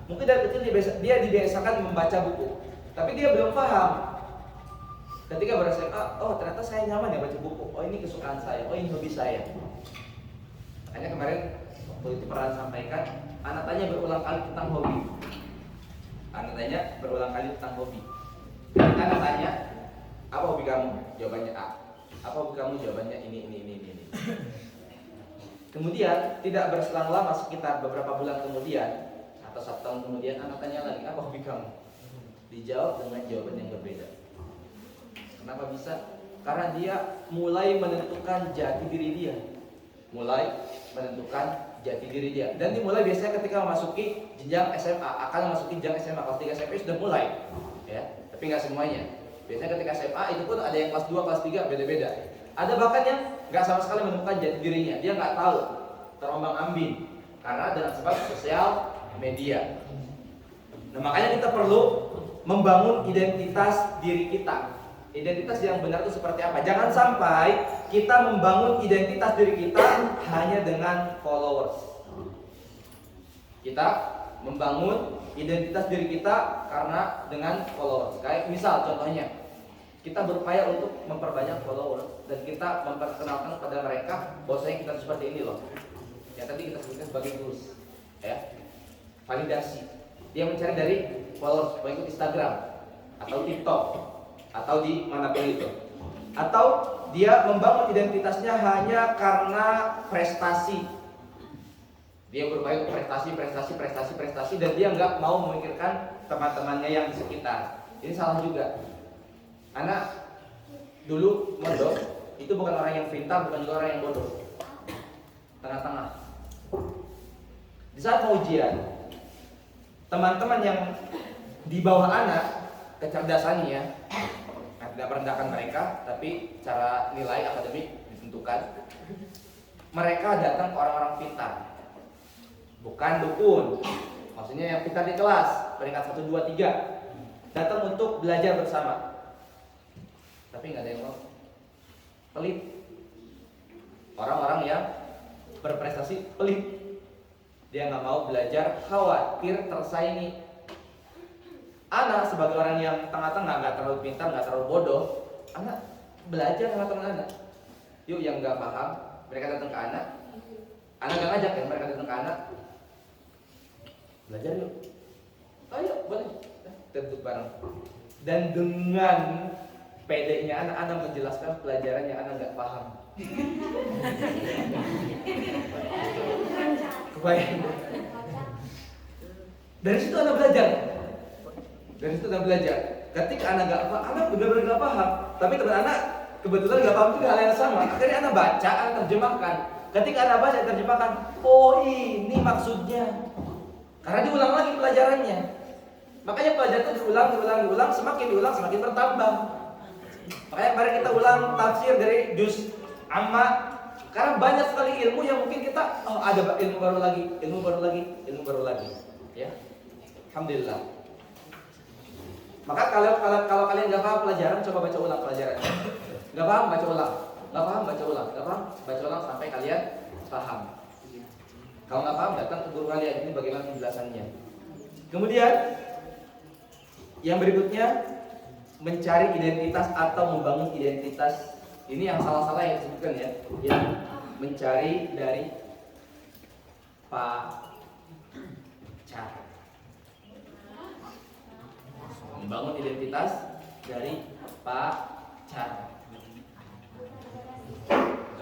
Mungkin dari kecil dia dibiasakan membaca buku, tapi dia belum paham. Ketika baru SMA, oh ternyata saya nyaman ya baca buku. Oh, ini kesukaan saya. Oh, ini hobi saya. Makanya kemarin waktu itu pernah sampaikan, anak tanya berulang kali tentang hobi. Anak tanya, apa hobi kamu? Jawabannya A. Apa hobi kamu? Jawabannya ini. Kemudian tidak berselang lama, sekitar beberapa bulan kemudian atau 1 tahun kemudian, anak tanya lagi, apa hobi kamu? Dijawab dengan jawaban yang berbeda. Kenapa bisa? Karena dia mulai menentukan jati diri dia. Dan dimulai biasanya ketika memasuki jenjang SMA, akan memasuki jenjang SMA. Kelas 3 SMP sudah mulai, ya. Tapi nggak semuanya. Biasanya ketika SMA itu pun ada yang kelas 2, kelas 3 beda-beda. Ada bahkan yang nggak sama sekali menemukan jati dirinya. Dia nggak tahu, terombang-ambing karena dengan sebab sosial media. Nah, makanya kita perlu membangun identitas diri kita. Identitas yang benar itu seperti apa? Jangan sampai kita membangun identitas diri kita hanya dengan followers. Kita membangun identitas diri kita karena dengan followers. Kayak misal contohnya, kita berupaya untuk memperbanyak followers dan kita memperkenalkan kepada mereka bahwasanya kita seperti ini loh. Ya tadi kita sebutkan sebagai tools, ya. Validasi. Dia mencari dari followers, baik itu Instagram atau TikTok atau di manapun itu. Atau dia membangun identitasnya hanya karena prestasi. Dia berupaya untuk prestasi dan dia nggak mau memikirkan teman-temannya yang di sekitar. Ini salah juga. Anak dulu mondok itu bukan orang yang pintar, bukan juga orang yang bodoh. Tengah-tengah. Di saat mau ujian, teman-teman yang di bawah anak kecerdasannya, tidak merendahkan mereka, tapi cara nilai akademik ditentukan. Mereka datang ke orang-orang pintar, bukan dukun. Maksudnya yang pintar di kelas, peringkat 1, 2, 3, datang untuk belajar bersama. Tapi nggak ada yang mau. Pelit. Orang-orang yang berprestasi pelit. Dia nggak mau belajar, khawatir tersaingi. Anak sebagai orang yang tengah-tengah, nggak terlalu pintar, nggak terlalu bodoh, anak belajar sama teman anak. Yuk yang nggak paham, mereka datang ke anak nggak ngajak ya, mereka datang ke anak, belajar yuk. Ayo boleh, kita duduk bareng. Dan dengan pedenya anak menjelaskan pelajaran yang anak nggak paham. Kebayang? Dari situ anak belajar. Ketika anak nggak paham, anak benar-benar nggak paham. Tapi teman anak kebetulan nggak paham juga hal yang sama. Akhirnya anak baca, anak terjemahkan. Ketika anak baca, terjemahkan. Oh ini maksudnya. Karena diulang lagi pelajarannya. Makanya pelajaran itu diulang, semakin diulang semakin bertambah. Makanya mari kita ulang tafsir dari juz amma. Karena banyak sekali ilmu yang mungkin kita ada ilmu baru lagi, ya. Alhamdulillah. Maka kalau kalian nggak paham pelajaran, coba baca ulang pelajarannya. Nggak paham baca ulang, baca ulang sampai kalian paham. Kalau nggak paham datang ke guru kalian, ini bagaimana penjelasannya. Kemudian yang berikutnya mencari identitas atau membangun identitas. Ini yang salah-salah yang disebutkan ya. Yang mencari dari pacar. Membangun identitas dari pacar.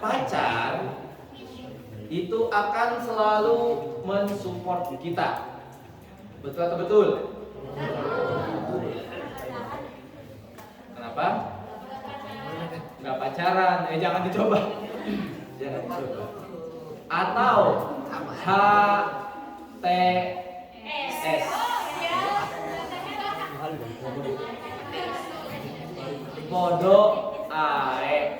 Pacar itu akan selalu mensupport kita. Betul atau betul? Kenapa? Nggak pacaran, jangan dicoba. Atau HTS. Bodoh ae.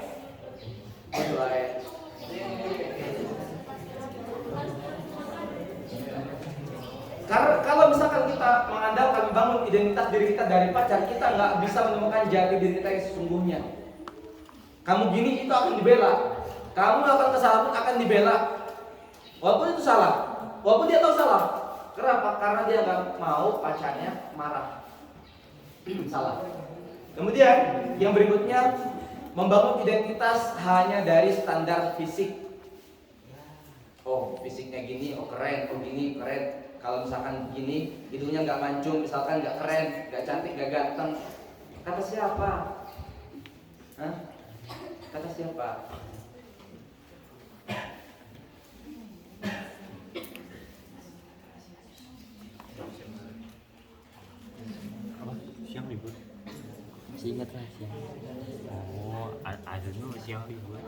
Karena kalau misalkan kita mengandalkan membangun identitas diri kita dari pacar, kita nggak bisa menemukan jati diri kita yang sesungguhnya. Kamu gini itu akan dibela. Kamu melakukan kesalahan akan dibela. Walaupun itu salah, walaupun dia tahu salah. Kenapa? Karena dia nggak mau pacarnya marah. Salah. Kemudian yang berikutnya membangun identitas hanya dari standar fisik. Oh fisiknya gini, oh keren, oh gini keren. Kalau misalkan gini, hidungnya nggak mancung, misalkan nggak keren, nggak cantik, nggak ganteng. Kata siapa? Hah? Kata siapa? Siang ribut. Masih ingat lah siang. Oh, ada nu siang ribut.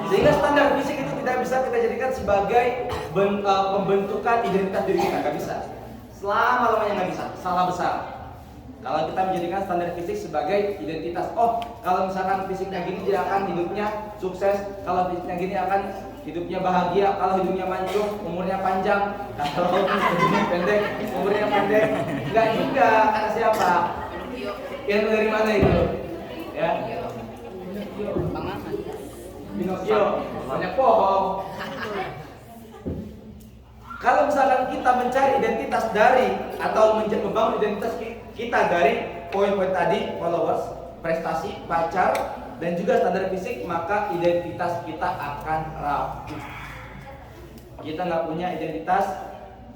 Sehingga standar fisik itu tidak bisa kita jadikan sebagai pembentukan identitas diri kita, nggak bisa. Selama-lamanya nggak bisa, salah besar. Kalau kita menjadikan standar fisik sebagai identitas, oh kalau misalkan fisiknya gini dia akan hidupnya sukses, kalau fisiknya gini akan hidupnya bahagia, kalau hidupnya mancung, umurnya panjang, kalau hidupnya pendek, umurnya pendek. Nggak juga, kata siapa? Yang dari mana itu? Ya. Pinocchio, banyak bohong. Kalau misalkan kita mencari identitas dari atau membangun identitas kita dari poin-poin tadi, followers, prestasi, pacar, dan juga standar fisik, maka identitas kita akan rapuh. Kita nggak punya identitas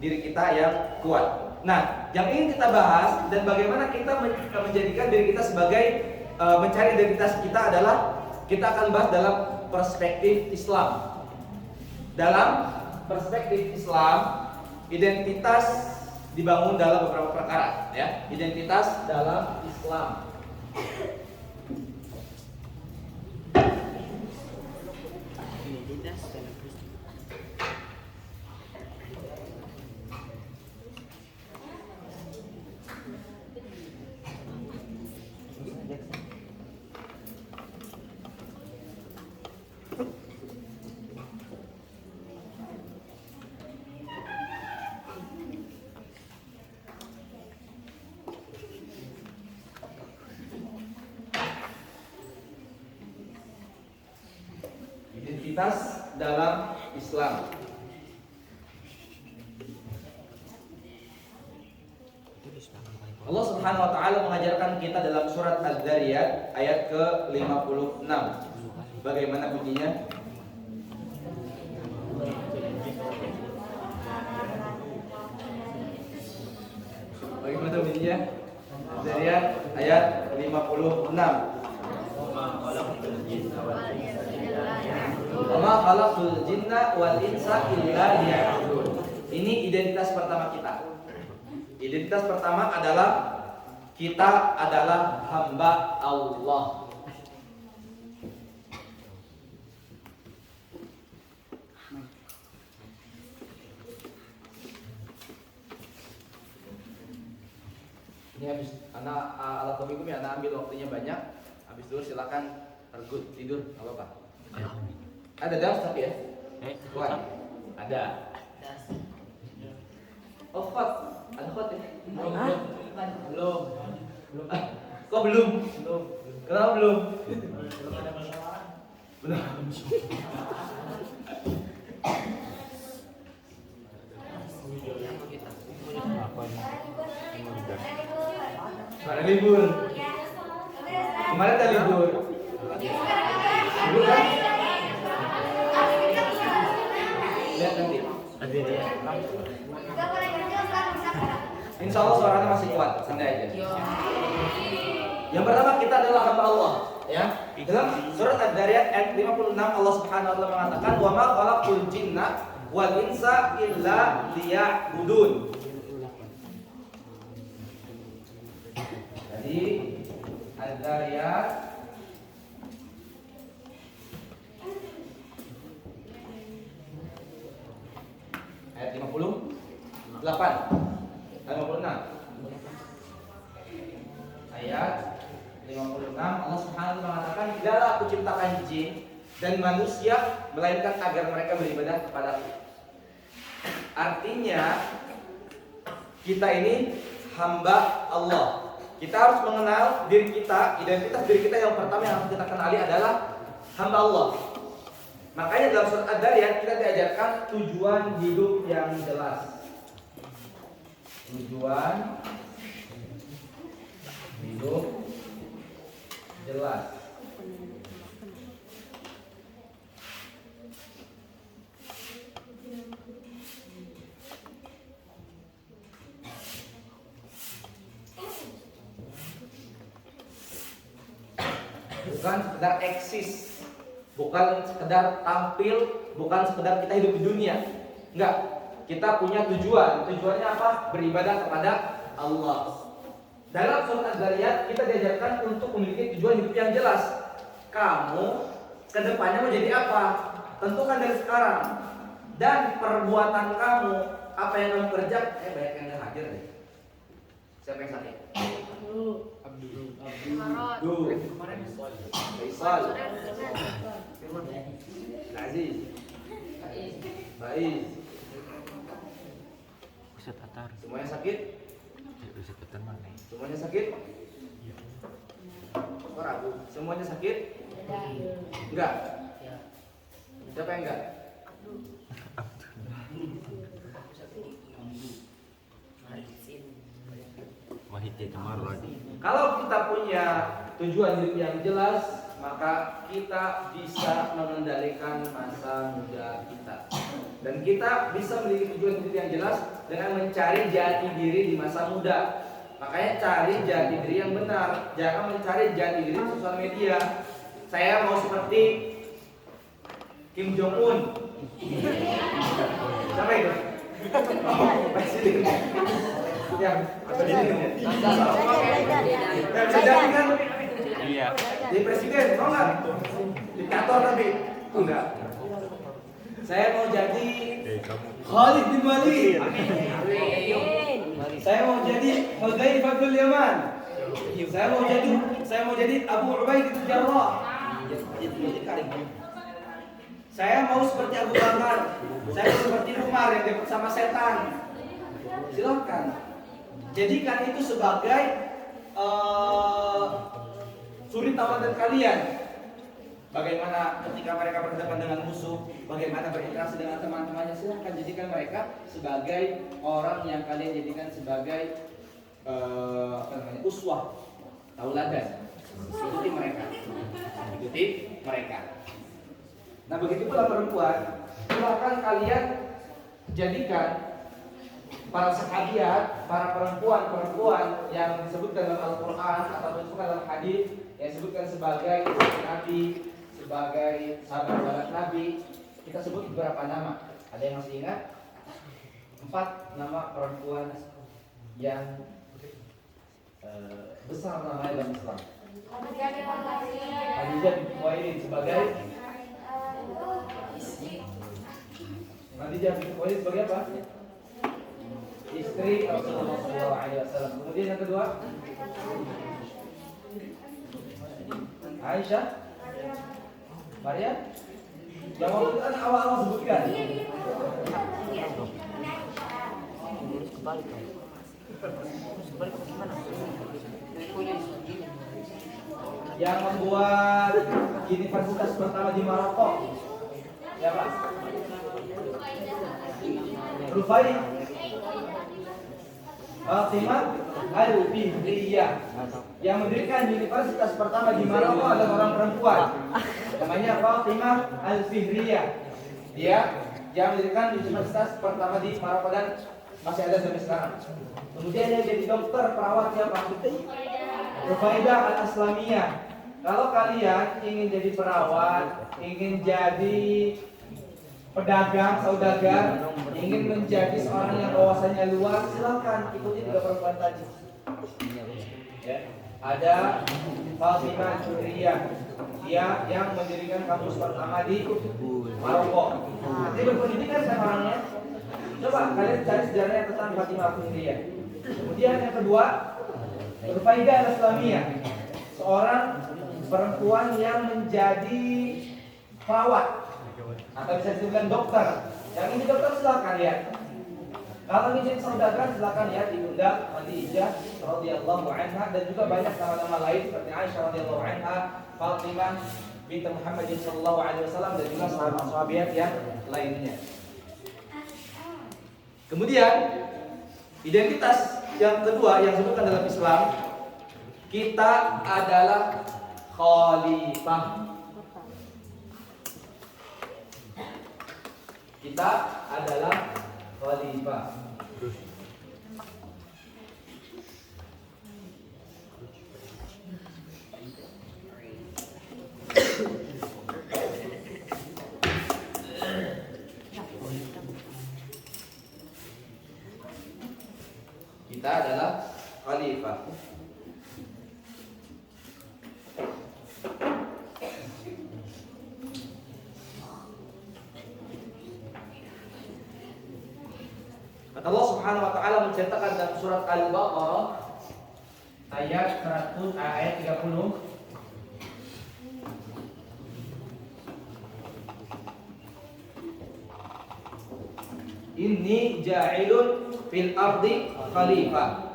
diri kita yang kuat. Nah, yang ingin kita bahas dan bagaimana kita menjadikan diri kita sebagai mencari identitas kita adalah kita akan bahas dalam perspektif Islam. Dalam perspektif Islam, identitas dibangun dalam beberapa perkara, ya. Identitas dalam Islam. identitas dalam Islam. Allah Subhanahu wa taala mengajarkan kita dalam surat Az-Zariyat ayat ke-56. Bagaimana bunyinya? Bagaimana bunyinya? Az-Zariyat ayat 56. Wa khalaqul jinna wal insa illa liya'budun. Ini identitas pertama kita. Identitas pertama adalah kita adalah hamba Allah. Ini habis anak alat komikum ya, anak ambil waktunya banyak. Habis dulu silakan tergut tidur, nggak apa-apa. Ada das tapi ya? Kuat. Ada. Oh, Fat. Ada Fat ya? Belum. Kok belum? Kenapa belum? Belum ada masalah. Belum. Pada libur. Kemarin ada libur. Libur kan? Lihat nanti. Insya Allah suaranya masih kuat, santai aja. Yang pertama kita adalah hamba Allah, ya. Dalam surat Az-Zariyat ayat 56 Allah Subhanahu wa taala mengatakan wa ma khalaqul jinna wal insa illa liya'budun. Jadi Az-Zariyat ayat 58 56 ayat 56 Allah Subhanahu wa taala mengatakan tidaklah aku ciptakan jin dan manusia melainkan agar mereka beribadah kepadaku. Artinya kita ini hamba Allah. Kita harus mengenal diri kita, identitas diri kita yang pertama yang harus kita kenali adalah hamba Allah. Makanya dalam surat Az-Zariyat kita diajarkan tujuan hidup yang jelas. Tujuan hidup jelas. Bukan sekedar eksis, bukan sekedar tampil, bukan sekedar kita hidup di dunia. Enggak. Kita punya tujuan. Tujuannya apa? Beribadah kepada Allah. Dalam surat Az-Zariyat kita diajarkan untuk memiliki tujuan hidup yang jelas. Kamu kedepannya mau jadi apa? Tentukan dari sekarang. Dan perbuatan kamu, apa yang kamu kerja, banyak yang gak hadir deh. Siapa yang sakit? Abdul. Faisal. Aziz. Baiz. Ustaz Tatar. Semuanya sakit? Ustaz Tatar mana? Semuanya sakit? Kok ragu? Semuanya sakit? Enggak? Siapa yang enggak? Kalau kita punya tujuan hidup yang jelas, maka kita bisa mengendalikan masa muda kita. Dan kita bisa memiliki tujuan hidup yang jelas dengan mencari jati diri di masa muda. Makanya cari jati diri yang benar. Jangan mencari jati diri di sosial media. Saya mau seperti Kim Jong Un. Siapa itu? Oh, presiden. Ya, presiden. Ya, bisa jadi kan? Iya. Jadi presiden, mau nggak? Diktator tapi enggak. Saya mau jadi Khalid bin Walid. Saya mau jadi Hudzaifah bin Yaman. Saya mau jadi Abu Ubaidah bin Jarrah. Saya mau seperti Abu Bakar. Saya mau seperti Umar yang dekat sama setan. Silakan. Jadikan itu sebagai suri tauladan kalian. bagaimana ketika mereka berhadapan dengan musuh, bagaimana berinteraksi dengan teman-temannya. Silahkan jadikan mereka sebagai orang yang kalian jadikan sebagai uswah, tauladan. Ikuti mereka. Nah begitu pula perempuan, silahkan kalian jadikan para sahabiat, para perempuan-perempuan yang disebutkan dalam Al-Quran atau disebutkan dalam hadis yang disebutkan sebagai Nabi, sebagai sahabat-sahabat Nabi. Kita sebut beberapa nama. Ada yang masih ingat? 4 nama perempuan yang besar namanya dalam Islam. Khadijah binti Khuwailid sebagai apa? Istri Rasulullah SAW. Kemudian yang kedua, Aisyah, Maryam. Yang waktu itu kan awal-awal sebutkan. Yang membuat universitas pertama di Maroko, ya Pak? Rufai, Fatimah Al-Fihriyah. Yang mendirikan universitas pertama di Maroko adalah orang perempuan, namanya Fatimah Al-Fihriyah. Dia yang mendirikan universitas pertama di Maroko dan masih ada sampai sekarang. Kemudian yang jadi dokter perawat siapa? Rufaidah Al-Aslamiyah. Kalau kalian ingin jadi perawat, ingin jadi pedagang, saudagar, ingin menjadi seorang yang wawasannya luas, silakan ikuti 3 perempuan tadi. Ya. Ada Fatimah Al-Fihriyah, dia yang mendirikan kampus pertama di Maroko. Nanti berpendidikan kan orangnya. Coba kalian cari sejarahnya tentang Fatimah Al-Fihriyah. Kemudian yang kedua, Rufaidah Al-Aslamiyah, seorang perempuan yang menjadi perawat atau bisa disebutkan dokter. Yang ini dokter silakan ya. Kalau ingin jadi saudagar silakan ya Ibunda Khadijah radhiyallahu anha dan juga banyak nama-nama lain seperti Aisyah radhiyallahu anha, Fatimah binti Muhammad sallallahu alaihi wasallam dan juga sahabat-sahabat yang lainnya. Kemudian identitas yang kedua yang disebutkan dalam Islam, kita adalah khalifah. Kita adalah khalifah. Kita adalah khalifah. Kata Allah Subhanahu wa taala menceritakan dalam surat Al-Baqarah ayat 30. Inni ja'ilun fil ardi khalifah.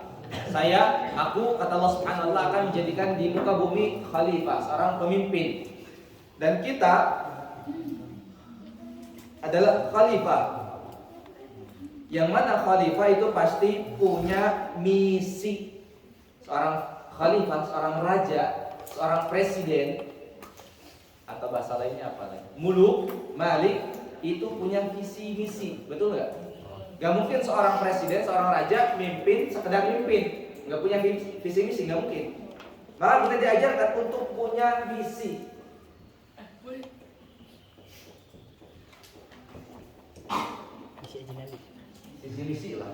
Aku kata Allah Subhanahu wa taala akan menjadikan di muka bumi khalifah, seorang pemimpin. Dan kita adalah khalifah. Yang mana khalifah itu pasti punya misi. Seorang khalifah, seorang raja, seorang presiden, atau bahasa lainnya apa lagi? Muluk, malik, itu punya visi misi, betul nggak? Gak mungkin seorang presiden, seorang raja mimpin sekedar mimpin, nggak punya visi misi, nggak mungkin. Maka kita diajarkan untuk punya misi. Visi lah.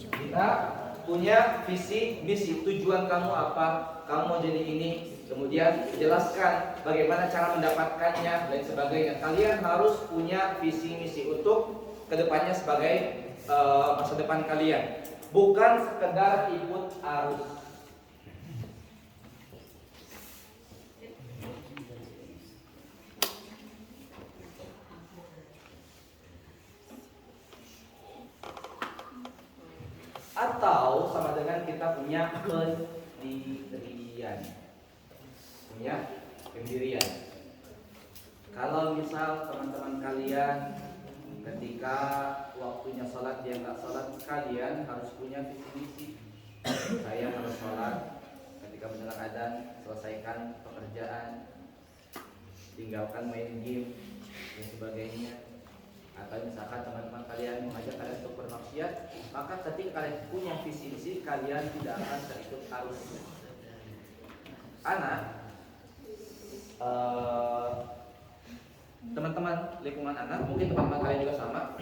Kita punya visi misi, tujuan kamu apa, kamu mau jadi ini, kemudian jelaskan bagaimana cara mendapatkannya dan sebagainya. Kalian harus punya visi misi untuk kedepannya sebagai masa depan kalian, bukan sekedar ikut arus. atau sama dengan kita punya pendirian. Punya pendirian. Kalau misal teman-teman kalian ketika waktunya sholat dia nggak sholat, kalian harus punya visi misi. Saya harus sholat, ketika menjelang adzan selesaikan pekerjaan, tinggalkan main game dan sebagainya. Atau misalkan teman-teman kalian mengajak kalian untuk bermaksiat, maka ketika kalian punya visi misi, kalian tidak akan terikut arus. Anak, teman-teman lingkungan anak, mungkin teman-teman kalian juga sama,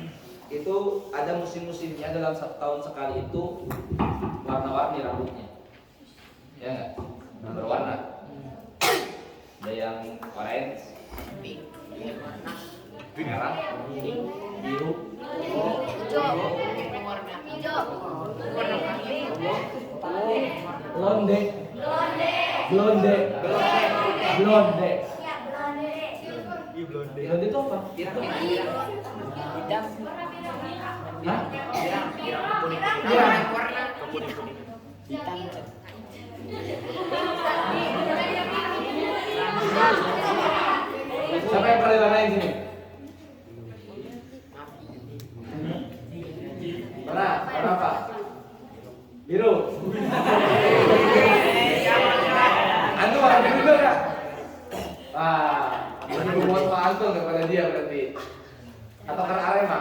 itu ada musim-musimnya. Dalam 1 tahun sekali itu warna-warni rambutnya, ya nggak? Berwarna. Ada yang orange, merah, biru, blonde, blonde, blonde. Blonde itu apa? Hah? Siapa yang pernah diwarnain sini? Warna apa? Biru. Antum warna biru juga nggak? Lebih memuat Pak Antum daripada dia berarti. Atau karena Arema?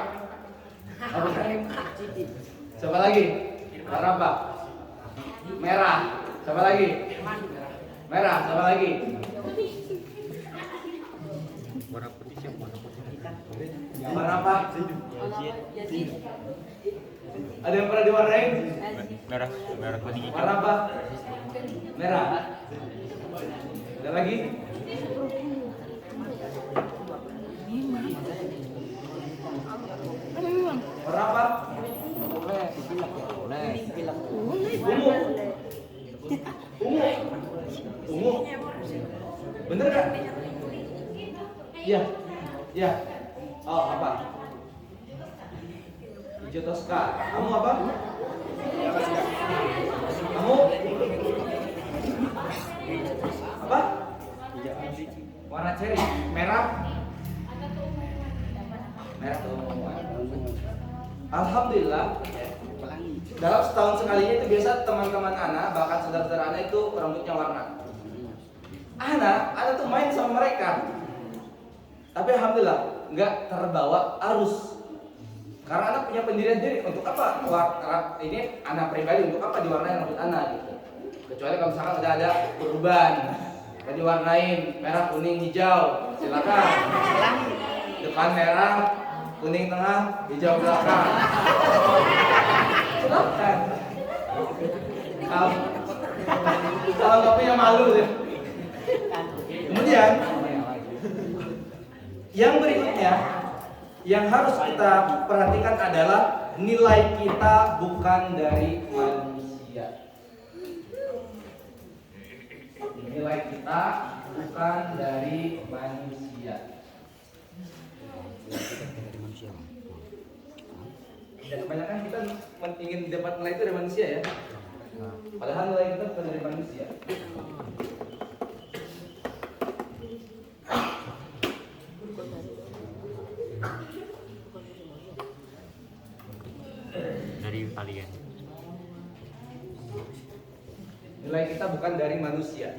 Apa? Siapa lagi? Warna apa? Merah. Siapa lagi? Merah. Siapa lagi? Warna putih siapa? Warna putih. Warna apa? Ada yang pernah diwarnain? Merah, merah kuning hijau. Warna apa? Merah. Ada lagi? Warna apa? Ungu. Ungu. Ungu. Bener gak? Iya. Iya. Oh, apa? Hijau toska. Kamu apa? Kamu? Apa? Warna cherry. Merah. Merah tuh. Alhamdulillah. Dalam setahun sekalinya itu biasa teman-teman anak, bahkan saudara-saudara anak itu rambutnya warna. Anak tuh main sama mereka. Tapi alhamdulillah nggak terbawa arus. Karena anak punya pendirian diri. Untuk apa? Ini anak pribadi, untuk apa diwarnai rambut anak gitu. Kecuali kalau misalkan udah ada kurban, udah diwarnain merah, kuning, hijau, silakan. Depan merah, kuning tengah, hijau belakang. Silakan. Kalau nggak punya malu deh. Kemudian yang berikutnya yang harus kita perhatikan adalah nilai kita bukan dari manusia. Nilai kita bukan dari manusia. Dan kebanyakan kita ingin dapat nilai itu dari manusia ya. Padahal nilai kita bukan dari manusia. Dari kalian. Nilai kita bukan dari manusia.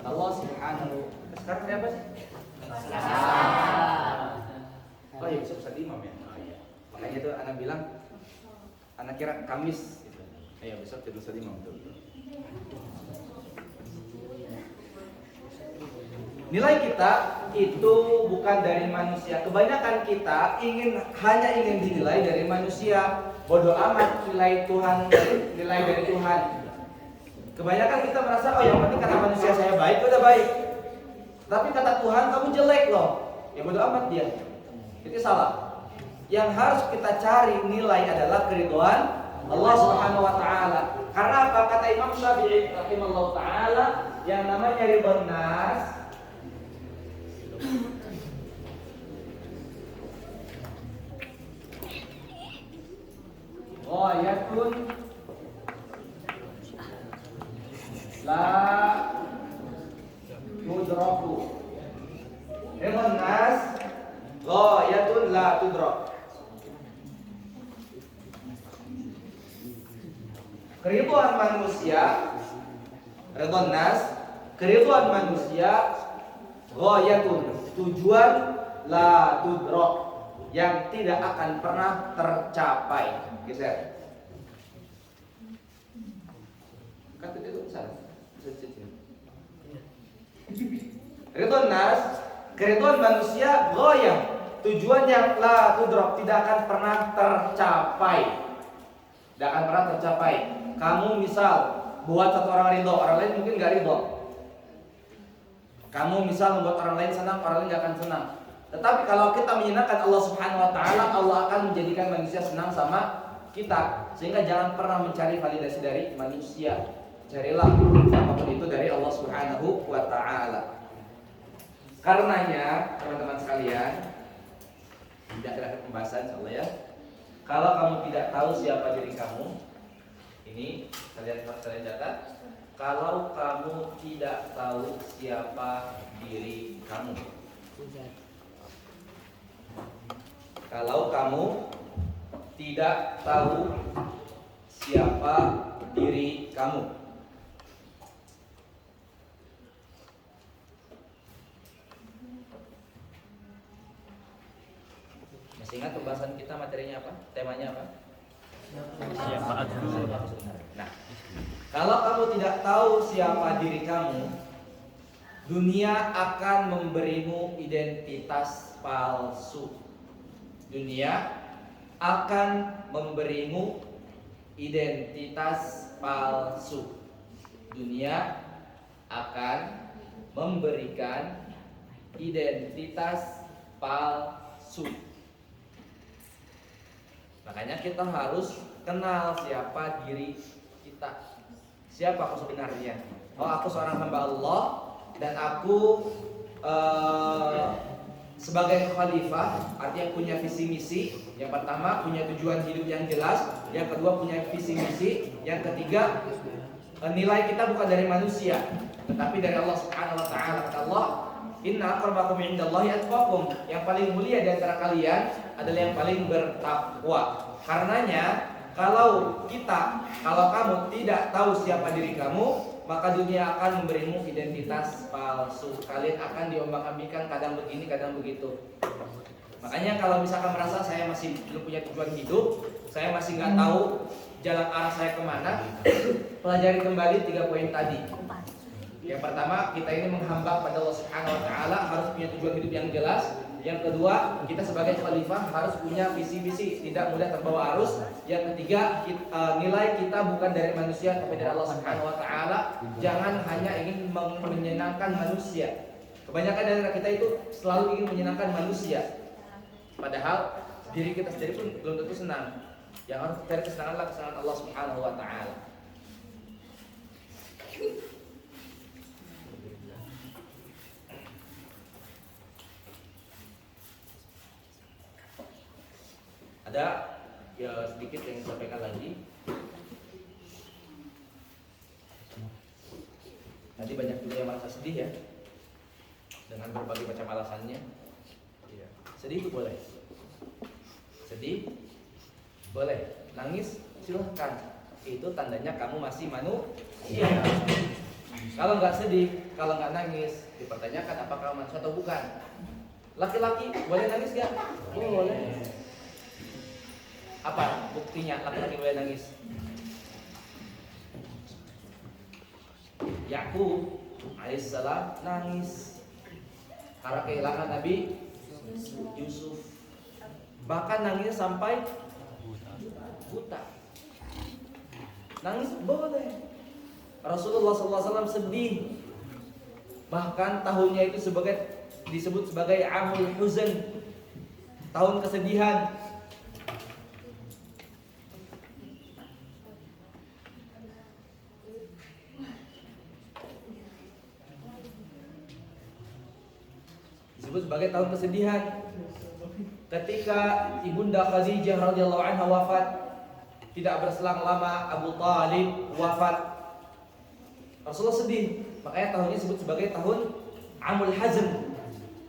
Allah Subhanahu. Sekarang hari apa sih? Oh iya, besok Ustaz Imam ya. Oh iya. Makanya tuh anak bilang, anak kira Kamis gitu. Iya, besok jadi Ustaz Imam tuh. Nilai kita itu bukan dari manusia. Kebanyakan kita hanya ingin dinilai dari manusia. Bodoh amat nilai Tuhan, nilai dari Tuhan. Kebanyakan kita merasa oh yang penting karena manusia saya baik udah baik. Tapi kata Tuhan kamu jelek loh. Ya bodo amat dia. Itu salah. Yang harus kita cari nilai adalah keridhaan Allah Subhanahu wa taala. Karena apa kata Imam Syafi'i rahimahullah taala yang namanya ridhon nas ghayatun la tudraku. Ridhon nas ghayatun la tudrak. Keriduan manusia, ridhon nas, keriduan manusia ghayatun, tujuan la tudrak, yang tidak akan pernah tercapai. Geser. Kata itu salah. Ridhon nas, keriduan manusia ghayah, tujuan yang la tudrak, tidak akan pernah tercapai. Tidak akan pernah tercapai. Kamu misal buat satu orang ridho, orang lain mungkin gak ridho. Kamu misal membuat orang lain senang, orang lain gak akan senang. Tetapi kalau kita menyenangkan Allah Subhanahu wa taala, Allah akan menjadikan manusia senang sama kita. Sehingga jangan pernah mencari validasi dari manusia. Carilah apapun itu dari Allah Subhanahu wa taala. Karenanya, teman-teman sekalian, tidak ada pembahasan insyaallah ya. Kalau kamu tidak tahu siapa diri kamu, ini kalian catat. Kalau kamu tidak tahu siapa diri kamu, kalau kamu tidak tahu siapa diri kamu, masih ingat pembahasan kita materinya apa? Temanya apa? Nah, kalau kamu tidak tahu siapa diri kamu, dunia akan memberimu identitas palsu. Dunia akan memberimu identitas palsu. Dunia akan memberikan identitas palsu. Makanya kita harus kenal siapa diri kita. Siapa aku sebenarnya? Oh, aku seorang hamba Allah dan aku sebagai khalifah, artinya punya visi misi. Yang pertama punya tujuan hidup yang jelas, yang kedua punya visi misi, yang ketiga nilai kita bukan dari manusia, tetapi dari Allah Subhanahu wa taala. Kata Allah, "Inna akramakum indallahi atqakum." Yang paling mulia di antara kalian adalah yang paling bertakwa. Karenanya, kalau kamu tidak tahu siapa diri kamu, maka dunia akan memberimu identitas palsu. Kalian akan diombang-ambingkan, kadang begini, kadang begitu. Makanya kalau misalkan merasa saya masih belum punya tujuan hidup, saya masih nggak tahu jalan arah saya kemana, pelajari kembali 3 poin tadi. Yang pertama, kita ini menghamba pada Allah Subhanahu wa taala, harus punya tujuan hidup yang jelas. Yang kedua, kita sebagai khalifah harus punya visi-visi, tidak mudah terbawa arus. Yang ketiga, nilai kita bukan dari manusia tapi dari Allah Subhanahu wa taala. Jangan hanya ingin menyenangkan manusia. Kebanyakan dari kita itu selalu ingin menyenangkan manusia. Padahal diri kita sendiri pun belum tentu senang. Yang harus cari kesenangan kesenangan Allah Subhanahu wa taala. Ada ya sedikit yang disampaikan lagi. Nanti banyak juga yang merasa sedih ya, dengan berbagai macam alasannya. Sedih itu boleh, sedih boleh, nangis silahkan. Itu tandanya kamu masih manusia. Kalau nggak sedih, kalau nggak nangis, dipertanyakan apakah kamu manusia atau bukan. Laki-laki boleh nangis nggak? Boleh. Apa buktinya laki-laki boleh nangis? Yakub alaihissalam nangis karena kehilangan Nabi Yusuf. Bahkan nangisnya sampai buta. Nangis boleh. Rasulullah SAW sedih. Bahkan tahunnya itu disebut sebagai Amul Huzn, tahun kesedihan. Disebut sebagai tahun kesedihan ketika Ibunda Khadijah radhiyallahu anha wafat. Tidak berselang lama Abu Thalib wafat. Rasulullah sedih, makanya tahunnya disebut sebagai tahun Amul Hazn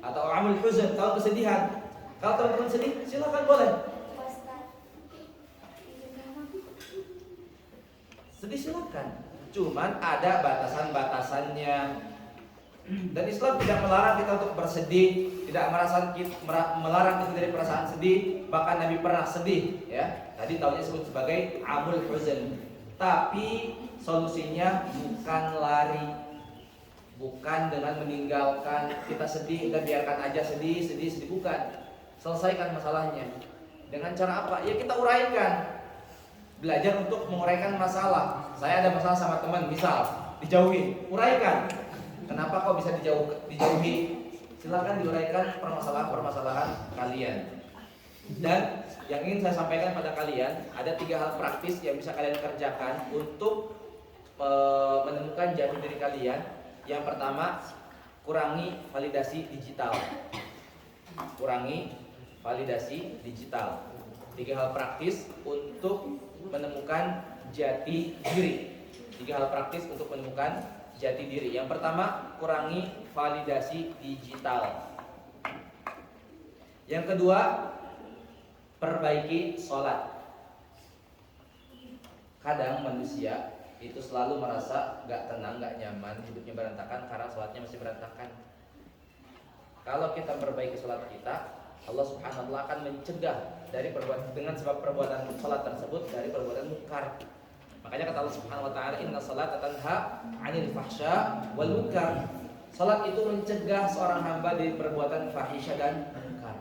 atau Amul Huzn, tahun kesedihan. Kalau teman-teman sedih, silakan boleh. Sedih silakan. Cuman ada batasan-batasannya. Dan Islam tidak melarang kita untuk bersedih, tidak melarang kita dari perasaan sedih. Bahkan Nabi pernah sedih, ya. Tadi tahunnya disebut sebagai Amul Huzn. Tapi solusinya bukan lari, bukan dengan meninggalkan kita sedih, kita biarkan aja sedih, bukan. Selesaikan masalahnya. Dengan cara apa? Ya kita uraikan. Belajar untuk menguraikan masalah. Saya ada masalah sama teman, misal dijauhi, uraikan. Kenapa kok bisa dijauhi? Silakan diuraikan permasalahan kalian. Dan yang ingin saya sampaikan pada kalian, ada 3 hal praktis yang bisa kalian kerjakan untuk menemukan jati diri kalian. Yang pertama, kurangi validasi digital. Kurangi validasi digital. 3 hal praktis untuk menemukan jati diri. 3 hal praktis untuk menemukan jati diri. Yang pertama, kurangi validasi digital. Yang kedua, perbaiki sholat. Kadang manusia itu selalu merasa gak tenang, gak nyaman, hidupnya berantakan karena sholatnya masih berantakan. Kalau kita perbaiki sholat kita, Allah Subhanahu wa taala akan mencegah dari dengan sebab perbuatan sholat tersebut dari perbuatan mungkar. Makanya kata Allah Subhanahu wa taala, "Inna sholata tanha 'anil fahsya wal munkar." Salat itu mencegah seorang hamba dari perbuatan fahisya dan munkar.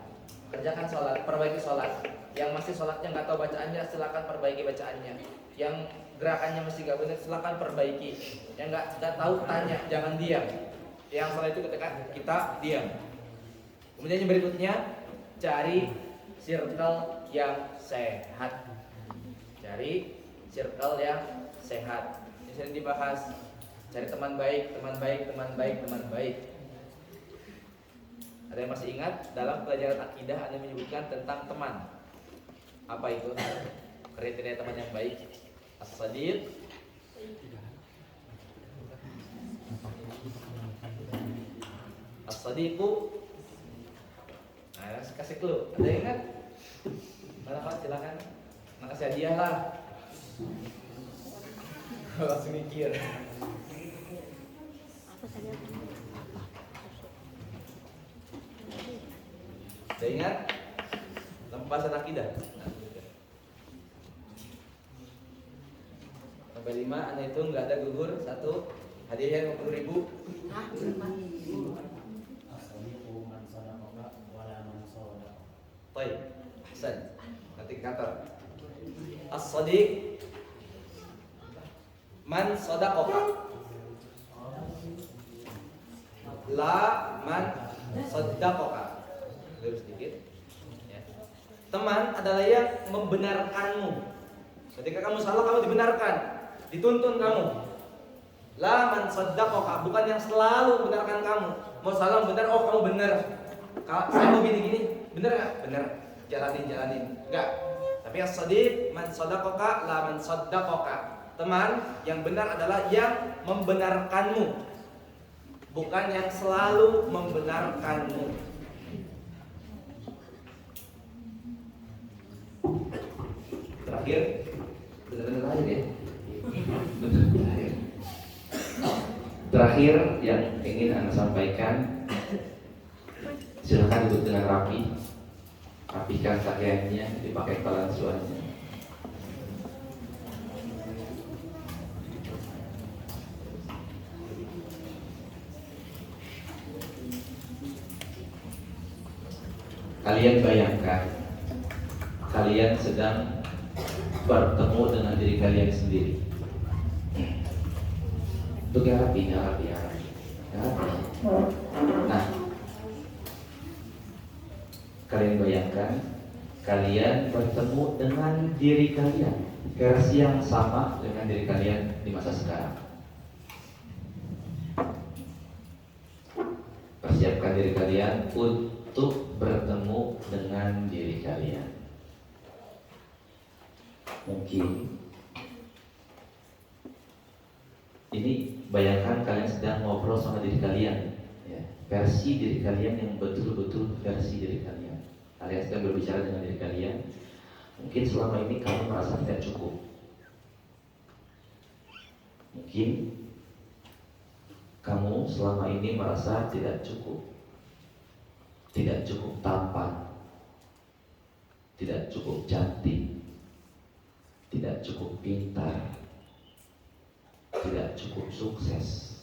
Kerjakan salat, perbaiki salat. Yang masih salatnya enggak tahu bacaannya, silakan perbaiki bacaannya. Yang gerakannya masih enggak benar, silakan perbaiki. Yang enggak tahu tanya, jangan diam. Yang salah itu ketika kita diam. Kemudian yang berikutnya, cari circle yang sehat. Cari circle yang sehat. Ini sering dibahas. Cari teman baik. Ada yang masih ingat dalam pelajaran akidah Anda menyebutkan tentang teman. Apa itu? Kriteria teman yang baik. As-sadiq, as-sadiqu. Nah, kasih clue. Ada yang ingat? Mana Pak? Silakan. Makasih hadiah lah. Langsung mikir. Udah ingat? Dalam pembahasan akidah. Sampai 5, Anda itu nggak ada gugur. 1, hadiahnya 50.000. Baik, Hasan. Nanti kantor. As-sadiq man sadaqaka. La man saddaqaka. Lurus sedikit. Ya. Teman adalah yang membenarkanmu. Ketika kamu salah, kamu dibenarkan, dituntun kamu. La man saddaqaka, bukan yang selalu membenarkan kamu. Mau salah benar, oh kamu benar. Saya mau gini-gini, benar nggak? Benar. Jalanin. Enggak. Tapi as-sadiq man sadaqaka la man saddaqaka. Teman yang benar adalah yang membenarkanmu, bukan yang selalu membenarkanmu. Terakhir, benar-benar ya. Terakhir yang ingin Anda sampaikan, silakan duduk dengan rapi, rapikan pakaiannya, dipakai kepala suaranya. Kalian bayangkan, kalian sedang bertemu dengan diri kalian sendiri. Untuk yang rapi, yang rapi, yang rapi. Yang rapi. Nah, kalian bayangkan kalian bertemu dengan diri kalian, versi yang sama dengan diri kalian di masa sekarang. Persiapkan diri kalian untuk bertemu dengan diri kalian. Mungkin ini bayangkan kalian sedang ngobrol sama diri kalian, ya, versi diri kalian yang betul-betul versi diri kalian. Kalian sedang berbicara dengan diri kalian. Mungkin selama ini kamu merasa tidak cukup. Mungkin kamu selama ini merasa tidak cukup tampan, tidak cukup cantik, tidak cukup pintar, tidak cukup sukses.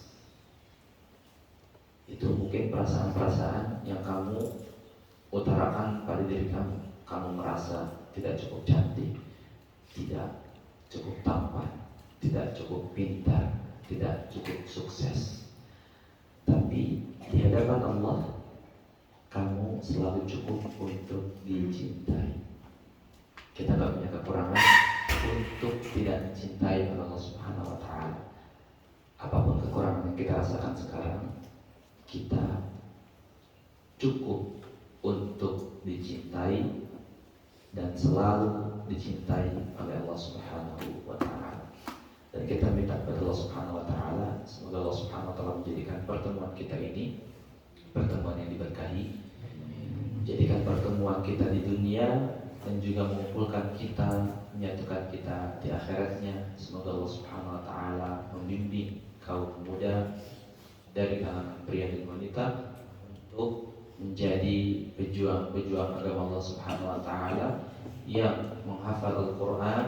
Itu mungkin perasaan-perasaan yang kamu utarakan pada diri kamu. Kamu merasa tidak cukup cantik, tidak cukup tampan, tidak cukup pintar, tidak cukup sukses. Tapi di hadapan Allah, kamu selalu cukup untuk dicintai. Kita gak punya kekurangan untuk tidak mencintai Allah Subhanahu wa Ta'ala. Apapun kekurangan yang kita rasakan sekarang, kita cukup untuk dicintai dan selalu dicintai oleh Allah Subhanahu wa Ta'ala. Dan kita minta kepada Allah Subhanahu wa Ta'ala, semoga Allah Subhanahu wa Ta'ala menjadikan pertemuan kita ini pertemuan yang diberkahi, jadikan pertemuan kita di dunia dan juga mengumpulkan kita, menyatukan kita di akhiratnya. Semoga Allah Subhanahu wa Ta'ala membimbing kaum muda dari kalangan pria dan wanita untuk menjadi pejuang-pejuang agama Allah Subhanahu wa Ta'ala yang menghafal Al-Quran,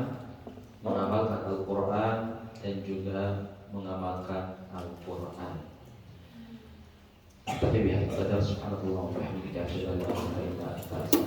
mengamalkan Al-Quran, dan juga mengamalkan Al-Quran. Tapi biar kita subhanallah wa bihamdihi asyhadu an la ilaha illa anta